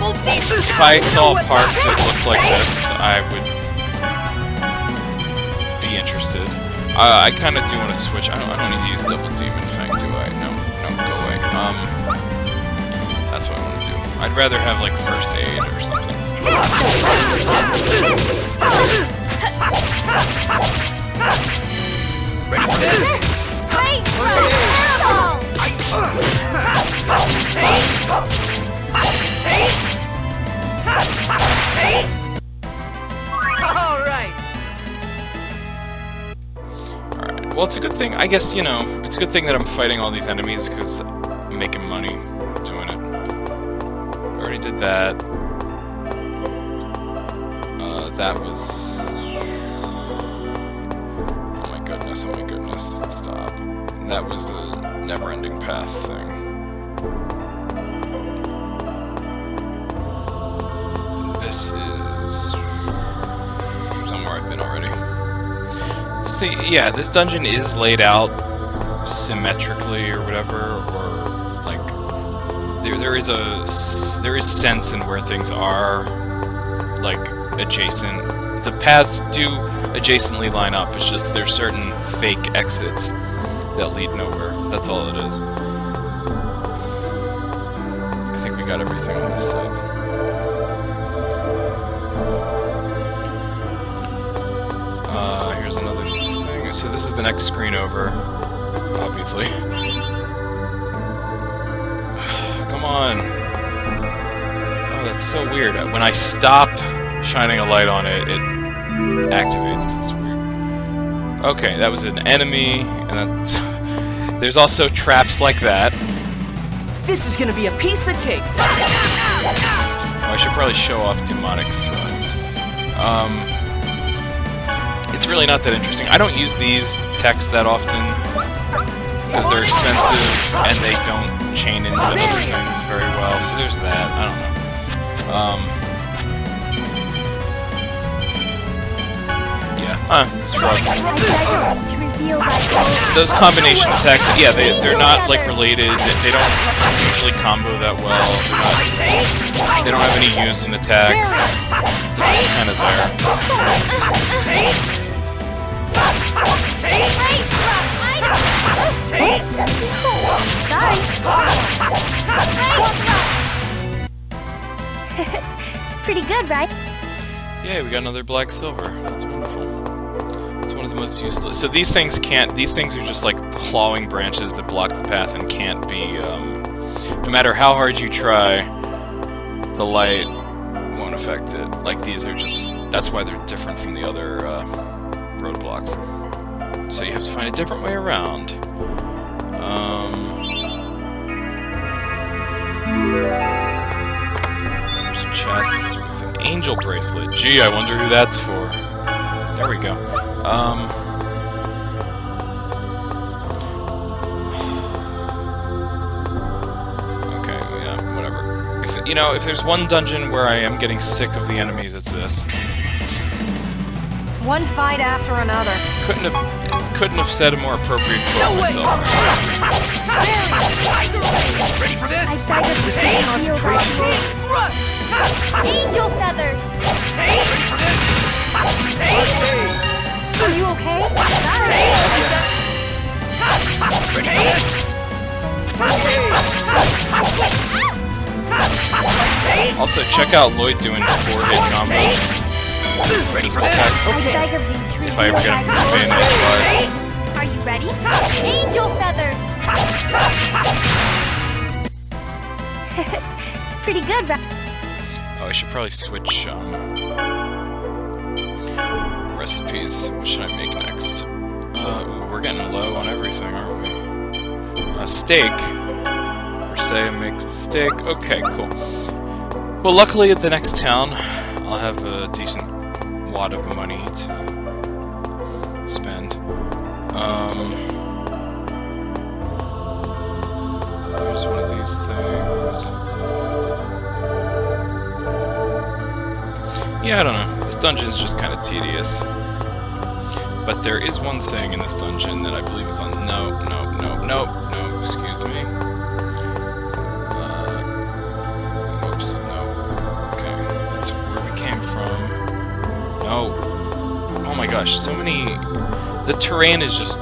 know. If I saw a park that looked like this, I would be interested. I kind of do want to switch. I don't need to use Double Demon Fang, do I? No, go away. That's what I want to do. I'd rather have, like, first aid or something. Alright. Well, it's a good thing, I guess, you know, it's a good thing that I'm fighting all these enemies, because I'm making money doing it. I already did that. That was... Oh my goodness, stop. That was a never-ending path thing. This is... somewhere I've been already. See, yeah, this dungeon is laid out symmetrically or whatever, or like there is sense in where things are, like, adjacent. The paths do adjacently line up. It's just there's certain fake exits that lead nowhere. That's all it is. I think we got everything on this side. Here's another thing. So this is the next screen over, obviously. Come on. Oh, that's so weird. When I stop shining a light on it, it activates. It's weird. Okay, that was an enemy, and that's... There's also traps like that. This is gonna be a piece of cake. Oh, I should probably show off demonic thrust. It's really not that interesting. I don't use these techs that often because they're expensive and they don't chain into other things very well. So there's that. I don't know. Yeah. Shrug. Those combination attacks, yeah, they're not, like, related. They don't usually combo that well. They don't have any use in attacks. They're just kind of there. Pretty good, right? Yeah, we got another black silver. That's wonderful. It's one of the most useless. So these things can't. These things are just like clawing branches that block the path and can't be. No matter how hard you try, the light won't affect it. Like these are just. That's why they're different from the other roadblocks. So you have to find a different way around. There's a chest with an angel bracelet. Gee, I wonder who that's for. There we go. Okay, yeah, whatever. If, you know, if there's one dungeon where I am getting sick of the enemies, it's this. One fight after another. Couldn't have... couldn't have said a more appropriate quote myself. Ready for this? I staggered the concentration. Rush! Angel feathers! Ready for this? Are you okay? Ready for this? Also, check out Lloyd doing 4-hit combos. Physical attacks. I staggered the tree. If I ever get a move in edgewise. Are you ready? Angel feathers! Pretty good, right? Oh, I should probably switch recipes. What should I make next? Ooh, we're getting low on everything, aren't we? Steak. Per se makes a steak. Okay, cool. Well, luckily at the next town, I'll have a decent wad of money to spend. Here's one of these things. Yeah, I don't know. This dungeon's just kind of tedious. But there is one thing in this dungeon that I believe is on... No, excuse me. Whoops, no. Okay, that's where we came from. No. Oh my gosh, so many... The terrain is just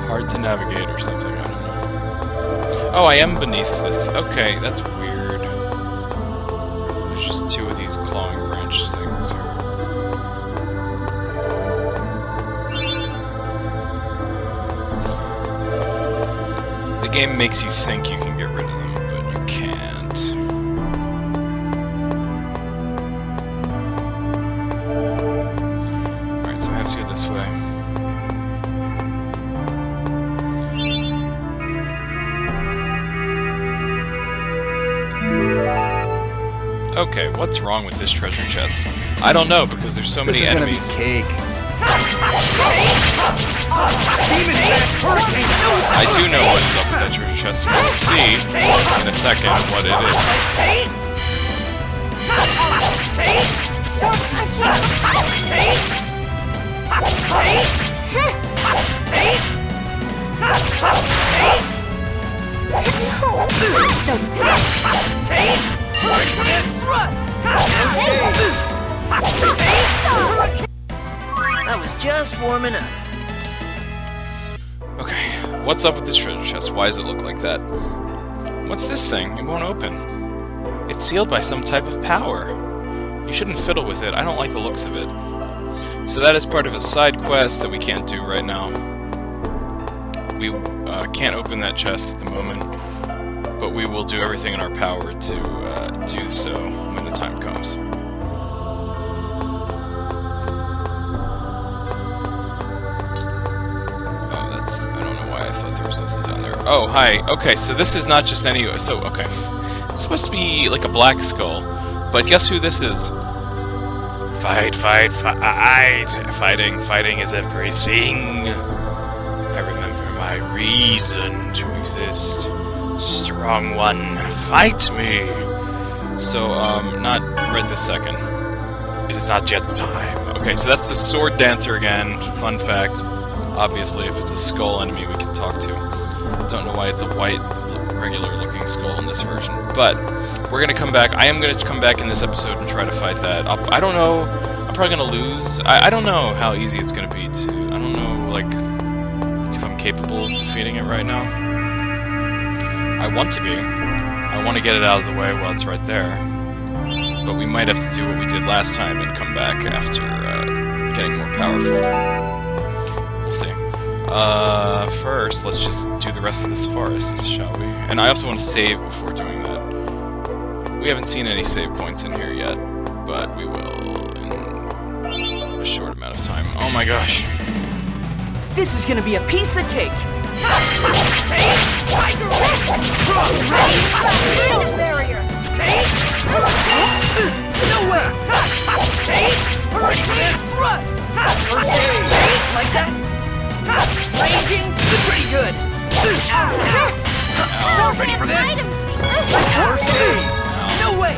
hard to navigate or something, I don't know. Oh, I am beneath this. Okay, that's weird. There's just 2 of these clawing branch things here. The game makes you think you can get rid of them, but you can't. Alright, so I have to go this way. Okay, what's wrong with this treasure chest? I don't know, because there's so many enemies. This is gonna be cake. I do know what's up with that treasure chest, and we'll see in a second what it is. I was just warming up. Okay, what's up with this treasure chest? Why does it look like that? What's this thing? It won't open. It's sealed by some type of power. You shouldn't fiddle with it. I don't like the looks of it. So that is part of a side quest that we can't do right now. We can't open that chest at the moment, but we will do everything in our power to do so when the time comes. Something down there. Oh, hi. Okay, so this is not just any... So, okay. It's supposed to be like a black skull, but guess who this is? Fight. Fighting is everything. I remember my reason to exist. Strong one, fight me. So, not right this second. It is not yet the time. Okay, so that's the sword dancer again. Fun fact. Obviously, if it's a skull enemy we can talk to. Don't know why it's a white, regular-looking skull in this version. But, we're gonna come back. I am gonna come back in this episode and try to fight that. I don't know. I'm probably gonna lose. I don't know how easy it's gonna be to... I don't know, like, if I'm capable of defeating it right now. I want to be. I want to get it out of the way while it's right there. But we might have to do what we did last time and come back after getting more powerful. See. First, let's just do the rest of this forest, shall we? And I also want to save before doing that. We haven't seen any save points in here yet, but we will in a short amount of time. Oh my gosh. This is gonna be a piece of cake. Barrier! No way! Ready for this? Rush! Like that? Raging? Pretty good! Ready for this? No way!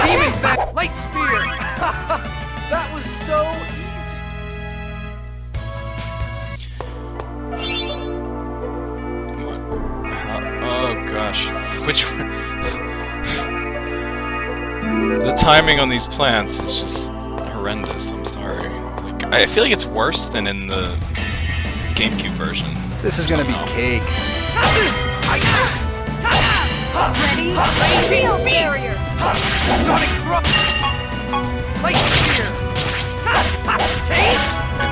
Demon Fang! Light Spear! That was so Oh gosh. Which the timing on these plants is just horrendous, I'm sorry. Like, I feel like it's worse than in the GameCube version. This is gonna be somehow. cake. Ready? Field barrier. Sonic Throw! Light Spear!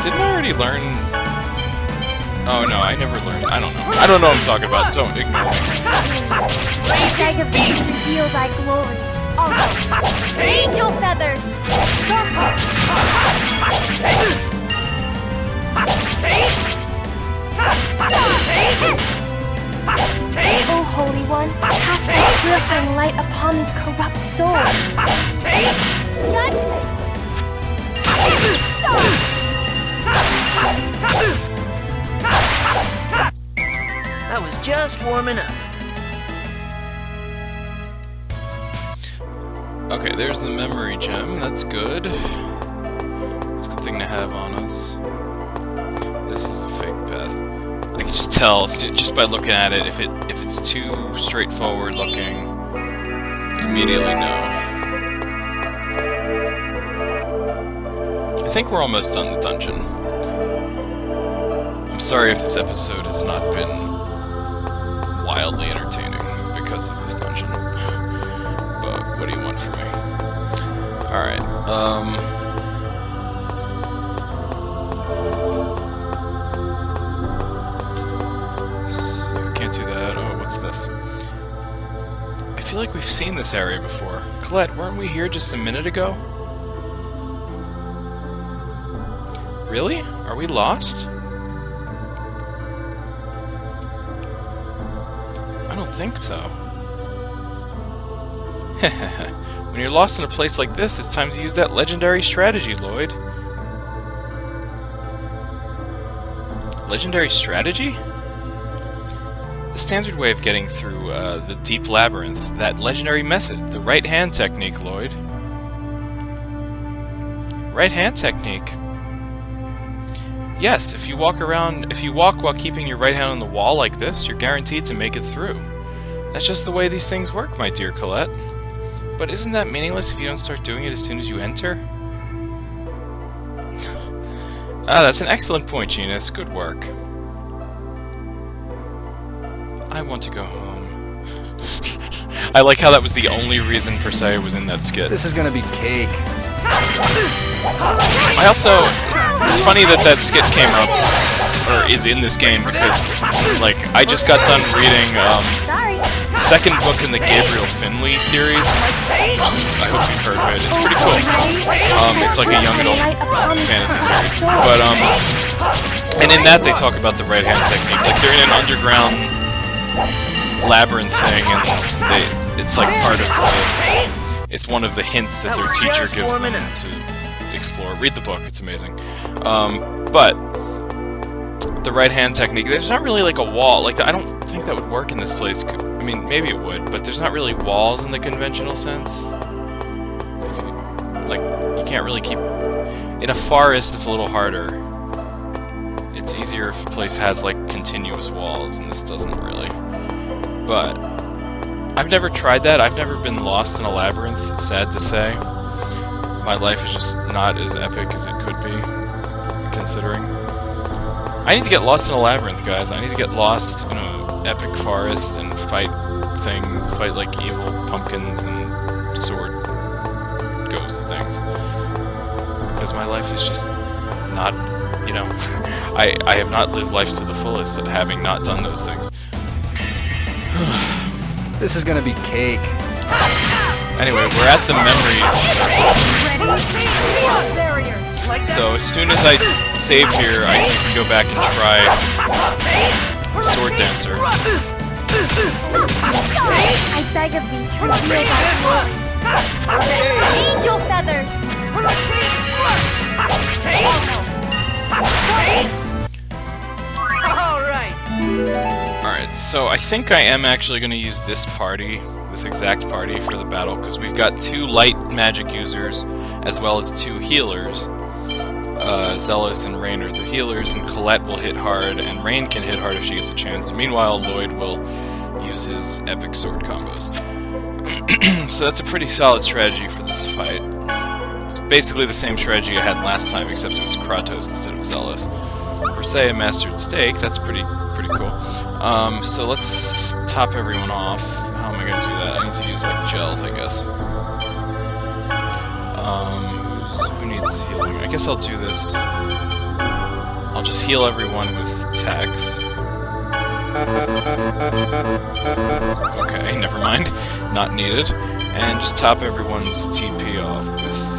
Didn't I already learn? Oh no, I never learned. I don't know. I don't know what I'm talking about. Don't ignore me. Bag of bees reveal thy glory. Also, angel feathers. O Holy One, cast thy purifying light upon these corrupt souls. Judgment. That was just warming up. Okay, there's the memory gem. That's good. It's a good thing to have on us. This is a fake path. I can just tell just by looking at it if it's too straightforward looking. Immediately know. I think we're almost done the dungeon. I'm sorry if this episode has not been wildly entertaining because of this dungeon. But what do you want from me? Alright, so can't do that. Oh, what's this? I feel like we've seen this area before. Colette, weren't we here just a minute ago? Really? Are we lost? I don't think so. When you're lost in a place like this, it's time to use that legendary strategy, Lloyd. Legendary strategy? The standard way of getting through the deep labyrinth. That legendary method. The right-hand technique, Lloyd. Right-hand technique? Yes, if you walk while keeping your right hand on the wall like this, you're guaranteed to make it through. That's just the way these things work, my dear Colette. But isn't that meaningless if you don't start doing it as soon as you enter? Ah, that's an excellent point, Genus. Good work. I want to go home. I like how that was the only reason per se was in that skit. This is gonna be cake. I also... It's funny that that skit came up, or is in this game, because, like, I just got done reading, the second book in the Gabriel Finley series, which is, I hope you've heard of it. It's pretty cool. It's like a young adult fantasy series. But, and in that they talk about the right-hand technique. Like, they're in an underground labyrinth thing, and it's like part of the... It's one of the hints that their teacher gives them to explore. Read the book, it's amazing. But the right-hand technique, there's not really like a wall. Like, I don't think that would work in this place. I mean, maybe it would, but there's not really walls in the conventional sense. Like, you can't really keep... In a forest, it's a little harder. It's easier if a place has, like, continuous walls, and this doesn't really. But I've never tried that. I've never been lost in a labyrinth, sad to say. My life is just not as epic as it could be, considering. I need to get lost in a labyrinth, guys. I need to get lost in an epic forest and fight things, fight like evil pumpkins and sword ghost things. Because my life is just not, you know, I have not lived life to the fullest, having not done those things. This is gonna be cake. Anyway, we're at the memory circle. So as soon as I save here, I can go back and try Sword Dancer. I beg of thee to reveal thy glory. Angel feathers. Alright. Alright, So I think I am actually going to use this exact party for the battle, because we've got 2 light magic users as well as 2 healers. Zealous and Rain are the healers, and Colette will hit hard, and Rain can hit hard if she gets a chance. Meanwhile, Lloyd will use his epic sword combos. So that's a pretty solid strategy for this fight. It's basically the same strategy I had last time, except it was Kratos instead of Zealous. Per se, a mastered stake, that's pretty cool. So let's top everyone off. How am I going to do that? I need to use, like, gels, I guess. Who needs healing? I guess I'll do this. I'll just heal everyone with tags. Okay, never mind. Not needed. And just top everyone's TP off with...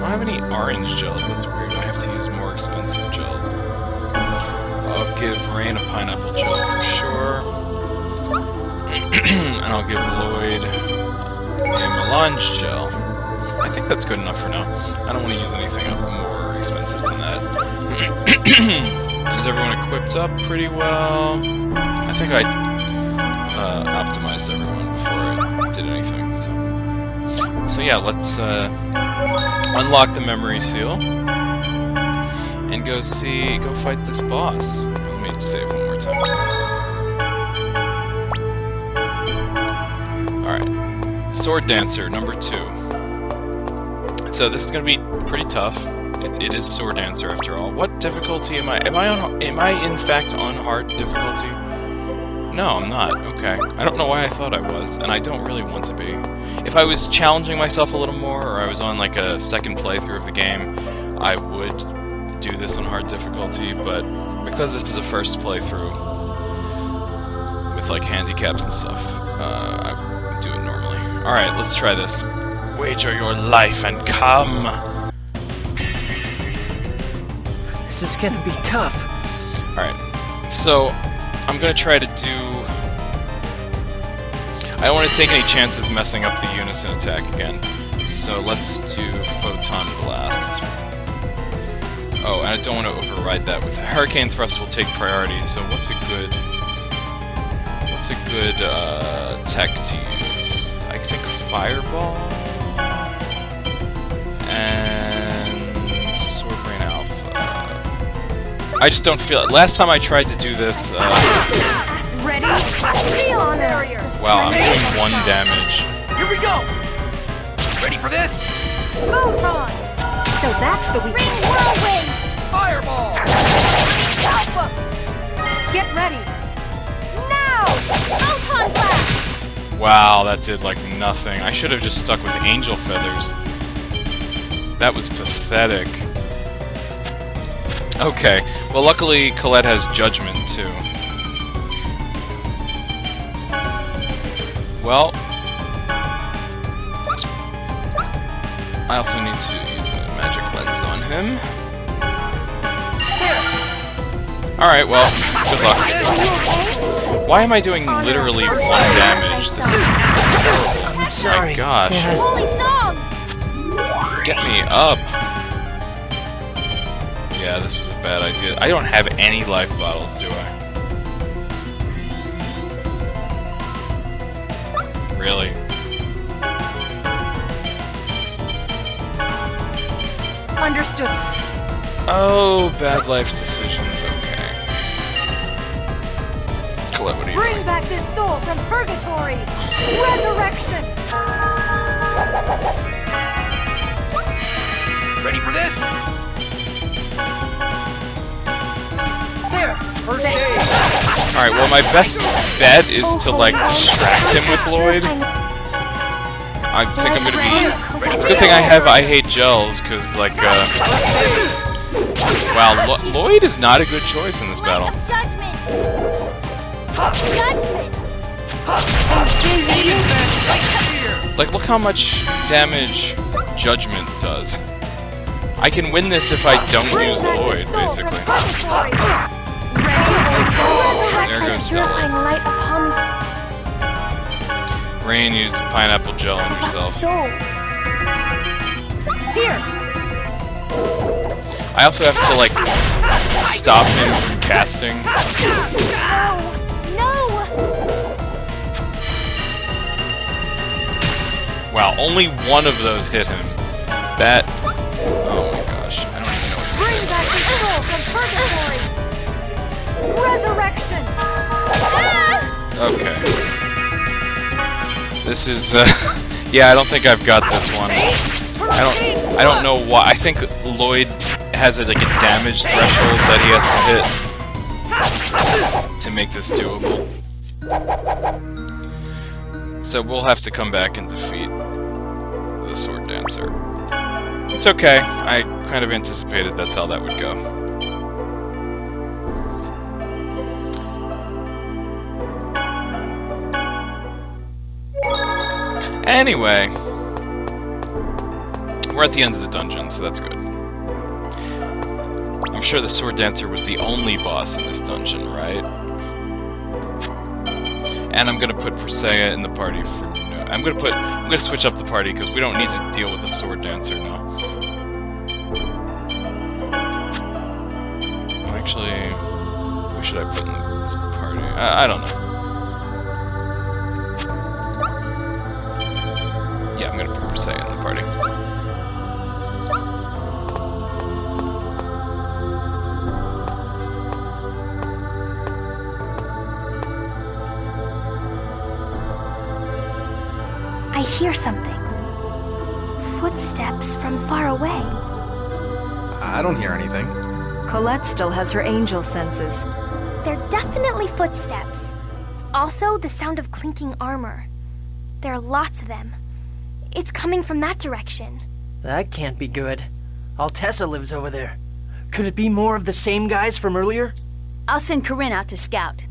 I don't have any orange gels, that's weird. I have to use more expensive gels. I'll give Rain a pineapple gel for sure. And I'll give Lloyd a melange gel. I think that's good enough for now. I don't want to use anything more expensive than that. Is everyone equipped up pretty well? I think I optimized everyone before I did anything. So yeah, let's unlock the memory seal and go fight this boss. Let me save one more time. Alright. Sword Dancer, number 2. So this is going to be pretty tough. It is Sword Dancer after all. What difficulty am I? Am I in fact on hard difficulty? No, I'm not. Okay. I don't know why I thought I was, and I don't really want to be. If I was challenging myself a little more, or I was on like a second playthrough of the game, I would do this on hard difficulty, but because this is a first playthrough with like handicaps and stuff, I would do it normally. Alright, let's try this. Wager your life and come! This is gonna be tough. Alright, so I'm gonna try to do... I don't want to take any chances messing up the unison attack again. So let's do Photon Blast. Oh, and I don't want to override that with Hurricane Thrust will take priority, so what's a good tech to use? I think Fireball? And Sword Rain Alpha. I just don't feel it. Last time I tried to do this, Ready? wow, I'm doing 1 damage. Here we go! Ready for this? Photon! So that's the weakness. Whirlwind! Fireball! Alpha! Get ready! Now! Photon blast! Wow, that did like nothing. I should have just stuck with Angel Feathers. That was pathetic. Okay, well luckily Colette has Judgment too. Well, I also need to use a magic lens on him. Alright, well, good luck. Why am I doing literally 1 damage? This is terrible. My gosh. Holy song! Get me up. Yeah, this was a bad idea. I don't have any life bottles, do I? Really? Understood. Oh, bad life decisions, okay. Colette, what are you Bring doing? back this soul from purgatory! Resurrection! Ready for this? There! First aid! Alright, well my best bet is to, like, distract him with Lloyd. I think I'm gonna be... It's a good thing I have I Hate Gels, because, like, wow, Lloyd is not a good choice in this battle. Judgment! Judgment! Like, look how much damage Judgment does. I can win this if I don't use Lloyd, basically. There goes Zealous. Rain, use pineapple gel on yourself. Here! I I also have to, like, stop him from casting. No! Wow, only one of those hit him. That... Oh my gosh, I don't even know what to say Bring about back that. your soul from purgatory! Resurrection! Okay. This is, yeah, I don't think I've got this one. I don't know why. I think Lloyd has like a damage threshold that he has to hit to make this doable. So we'll have to come back and defeat the Sword Dancer. It's okay. I kind of anticipated that's how that would go. Anyway, we're at the end of the dungeon, so that's good. I'm sure the Sword Dancer was the only boss in this dungeon, right? And I'm gonna put Presea in the party for... I'm gonna switch up the party because we don't need to deal with the Sword Dancer now. Actually, who should I put in this party? I don't know. Yeah, I'm gonna put Presea in the party. I hear something. Footsteps from far away. I don't hear anything. Colette still has her angel senses. They're definitely footsteps. Also, the sound of clinking armor. There are lots of them. It's coming from that direction. That can't be good. Altessa lives over there. Could it be more of the same guys from earlier? I'll send Corinne out to scout.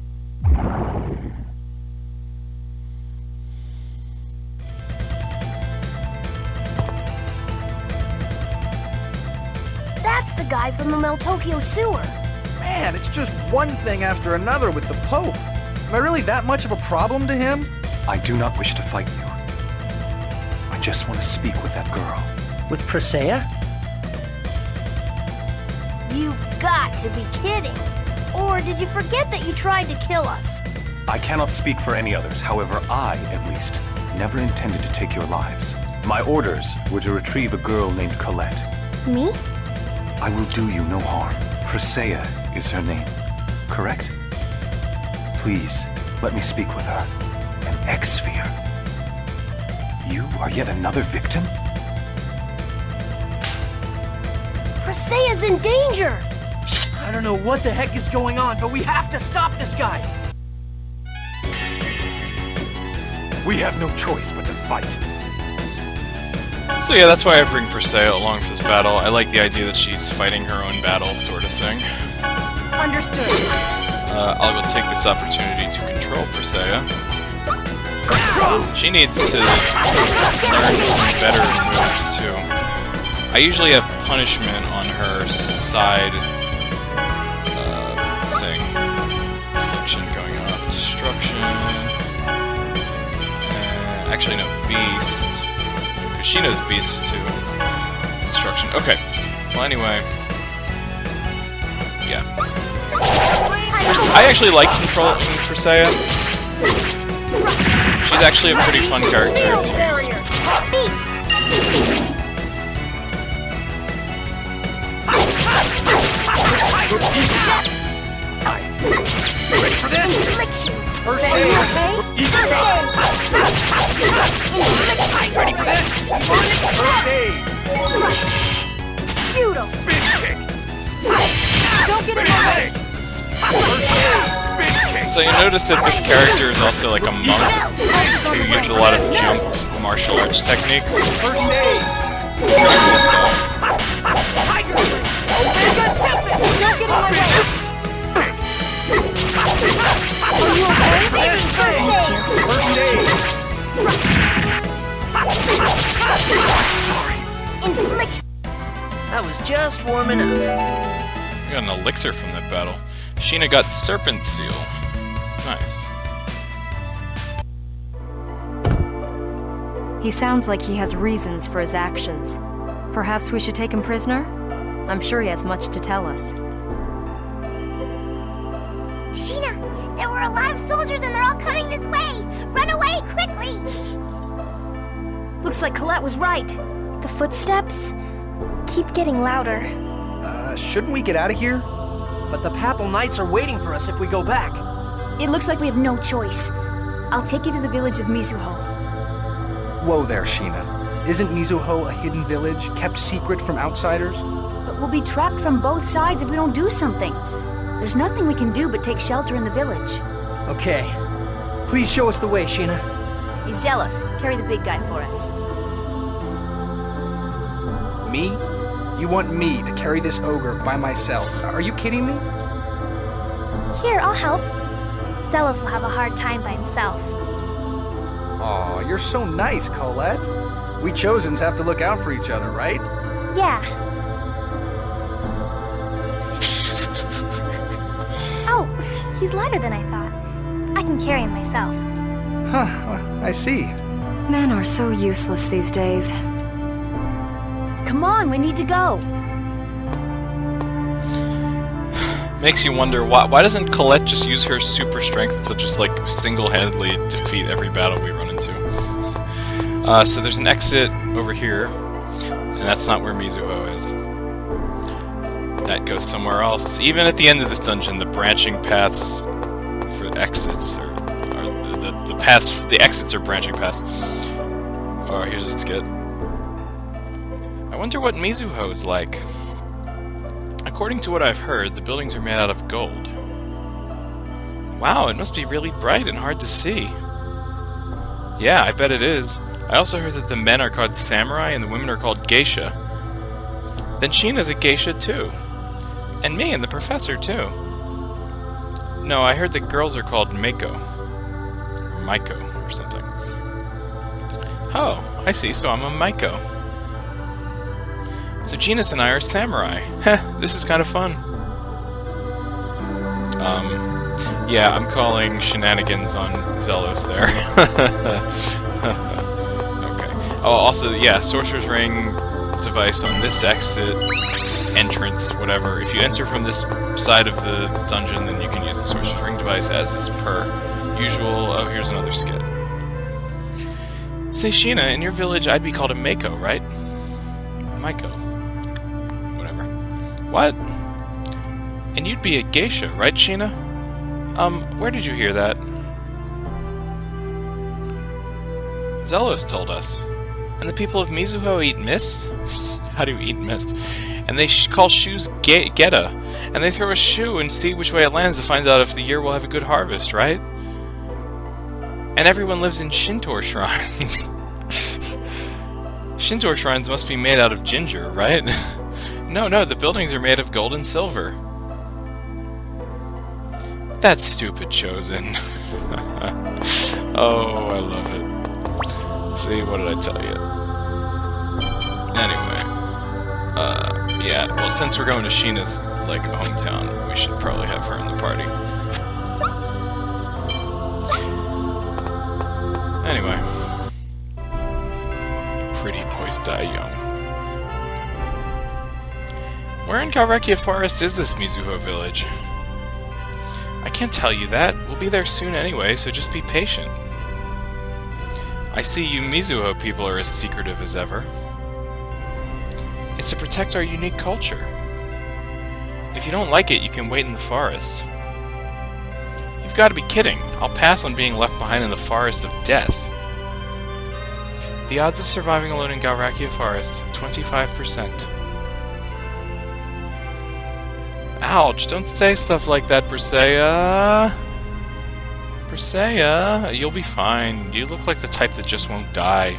That's the guy from the Meltokyo sewer. Man, it's just one thing after another with the Pope. Am I really that much of a problem to him? I do not wish to fight you. I just want to speak with that girl. With Presea? You've got to be kidding. Or did you forget that you tried to kill us? I cannot speak for any others. However, I, at least, never intended to take your lives. My orders were to retrieve a girl named Colette. Me? I will do you no harm. Presea is her name, correct? Please, let me speak with her. An X-Sphere. You are yet another victim? Presea's in danger! I don't know what the heck is going on, but we have to stop this guy! We have no choice but to fight. So yeah, that's why I bring Presea along for this battle. I like the idea that she's fighting her own battle, sort of thing. Understood. I'll go take this opportunity to control Presea. She needs to learn some better moves, too. I usually have punishment on her side thing. Affliction going up. Destruction. Actually, no, Beast. Because she knows Beast, too. Destruction. Okay. Well, anyway. Yeah. I actually like controlling Presea. She's actually a pretty fun character to use. Ready for this? First aid! Ready for this? First aid! Beautiful! Spin kick! Don't get in my way! First aid! Spin kick! So you notice that this character is also like a monk who uses a lot of jump martial arts techniques. First aid! Pretty cool stuff. Don't get in my way! Are you okay? First aid! Sorry. Infliction. I was just warming up. We got an elixir from that battle. Sheena got Serpent Seal. Nice. He sounds like he has reasons for his actions. Perhaps we should take him prisoner? I'm sure he has much to tell us. Sheena, there were a lot of soldiers and they're all coming this way. Run away, quickly! Looks like Colette was right. The footsteps keep getting louder. Shouldn't we get out of here? But the Papal Knights are waiting for us if we go back. It looks like we have no choice. I'll take you to the village of Mizuho. Whoa there, Sheena. Isn't Mizuho a hidden village, kept secret from outsiders? But we'll be trapped from both sides if we don't do something. There's nothing we can do but take shelter in the village. Okay. Please show us the way, Sheena. He's zealous. Carry the big guy for us. Me? You want me to carry this ogre by myself? Are you kidding me? Here, I'll help. Zelos will have a hard time by himself. Aw, you're so nice, Colette. We Chosens have to look out for each other, right? Yeah. Oh, he's lighter than I thought. I can carry him myself. Huh, I see. Men are so useless these days. Come on, we need to go. Makes you wonder, why doesn't Colette just use her super strength to just, like, single-handedly defeat every battle we run into? So there's an exit over here, and that's not where Mizuho is. That goes somewhere else. Even at the end of this dungeon, the branching paths for exits, or the paths, the exits are branching paths. Oh, here's a skit. I wonder what Mizuho is like. According to what I've heard, the buildings are made out of gold. Wow, it must be really bright and hard to see. Yeah, I bet it is. I also heard that the men are called samurai and the women are called geisha. Then Sheena's a geisha too. And me and the professor too. No, I heard that girls are called Mako. Or Maiko, or something. Oh, I see, so I'm a Maiko. So Genus and I are samurai. Heh, this is kind of fun. Yeah, I'm calling shenanigans on Zelos there. Okay. Oh, also, yeah, Sorcerer's Ring device on this exit, entrance, whatever. If you enter from this side of the dungeon, then you can use the Sorcerer's Ring device as is per usual. Oh, here's another skit. Say, Sheena, in your village, I'd be called a Mako, right? Maiko. Whatever. What? And you'd be a geisha, right, Sheena? Where did you hear that? Zelos told us. And the people of Mizuho eat mist? How do you eat mist? And they call shoes geta. And they throw a shoe and see which way it lands to find out if the year will have a good harvest, right? And everyone lives in Shinto shrines. Shinto shrines must be made out of ginger, right? No, the buildings are made of gold and silver. That's stupid, Chosen. Oh, I love it. See, what did I tell you? Anyway. Yeah, well, since we're going to Sheena's, like, hometown, we should probably have her in the party. Anyway. Pretty boys die young. Where in Galrekia Forest is this Mizuho village? I can't tell you that. We'll be there soon anyway, so just be patient. I see you Mizuho people are as secretive as ever. It's to protect our unique culture. If you don't like it, you can wait in the forest. You've got to be kidding. I'll pass on being left behind in the forest of death. The odds of surviving alone in Galrekia Forest, 25%. Ouch, don't say stuff like that, Persea. Persea, you'll be fine. You look like the type that just won't die.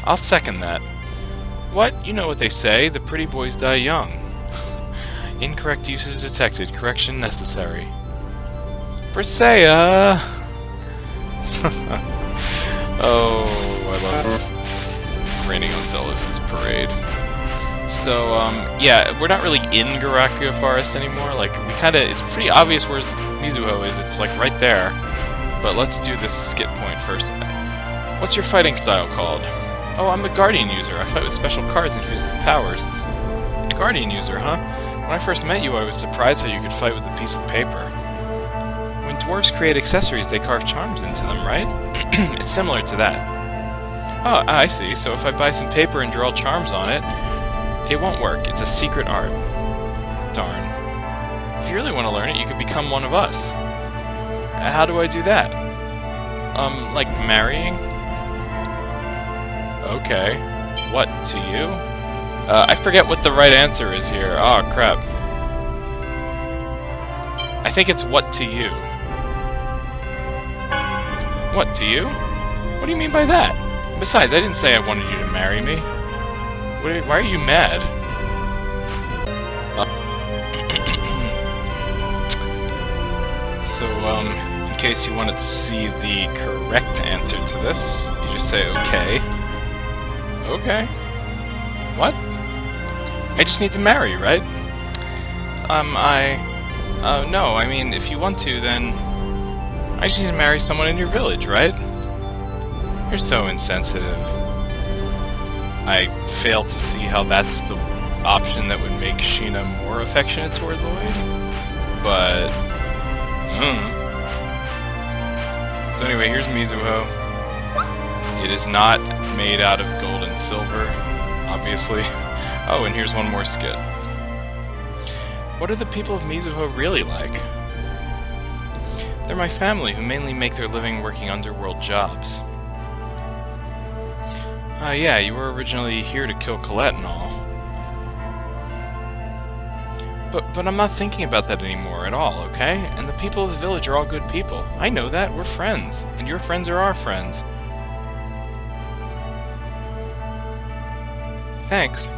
I'll second that. What? You know what they say, the pretty boys die young. Incorrect uses detected, correction necessary. Persea! Oh, I love raining on Zelos' parade. So, yeah, we're not really in Galrekia Forest anymore. Like, it's pretty obvious where Mizuho is. It's, like, right there. But let's do this skip point first. What's your fighting style called? Oh, I'm a Guardian user. I fight with special cards infused with powers. Guardian user, huh? When I first met you, I was surprised how you could fight with a piece of paper. When dwarves create accessories, they carve charms into them, right? It's similar to that. Oh, I see. So if I buy some paper and draw charms on it, it won't work. It's a secret art. Darn. If you really want to learn it, you could become one of us. How do I do that? Like marrying? Okay. What, to you? I forget what the right answer is here. Oh, crap. I think it's what to you. What, to you? What do you mean by that? Besides, I didn't say I wanted you to marry me. Why are you mad? So, in case you wanted to see the correct answer to this, you just say, okay. Okay. What? I just need to marry, right? No, I mean, if you want to, then I just need to marry someone in your village, right? You're so insensitive. I fail to see how that's the option that would make Sheena more affectionate toward Lloyd, but... So anyway, here's Mizuho. It is not made out of gold and silver, obviously. Oh, and here's one more skit. What are the people of Mizuho really like? They're my family, who mainly make their living working underworld jobs. Yeah, you were originally here to kill Colette and all. But I'm not thinking about that anymore at all, okay? And the people of the village are all good people. I know that, we're friends. And your friends are our friends. Thanks.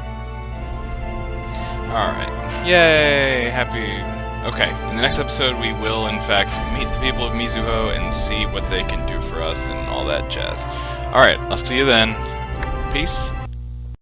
Alright. Yay! Happy... Okay, in the next episode we will, in fact, meet the people of Mizuho and see what they can do for us and all that jazz. Alright, I'll see you then. Peace.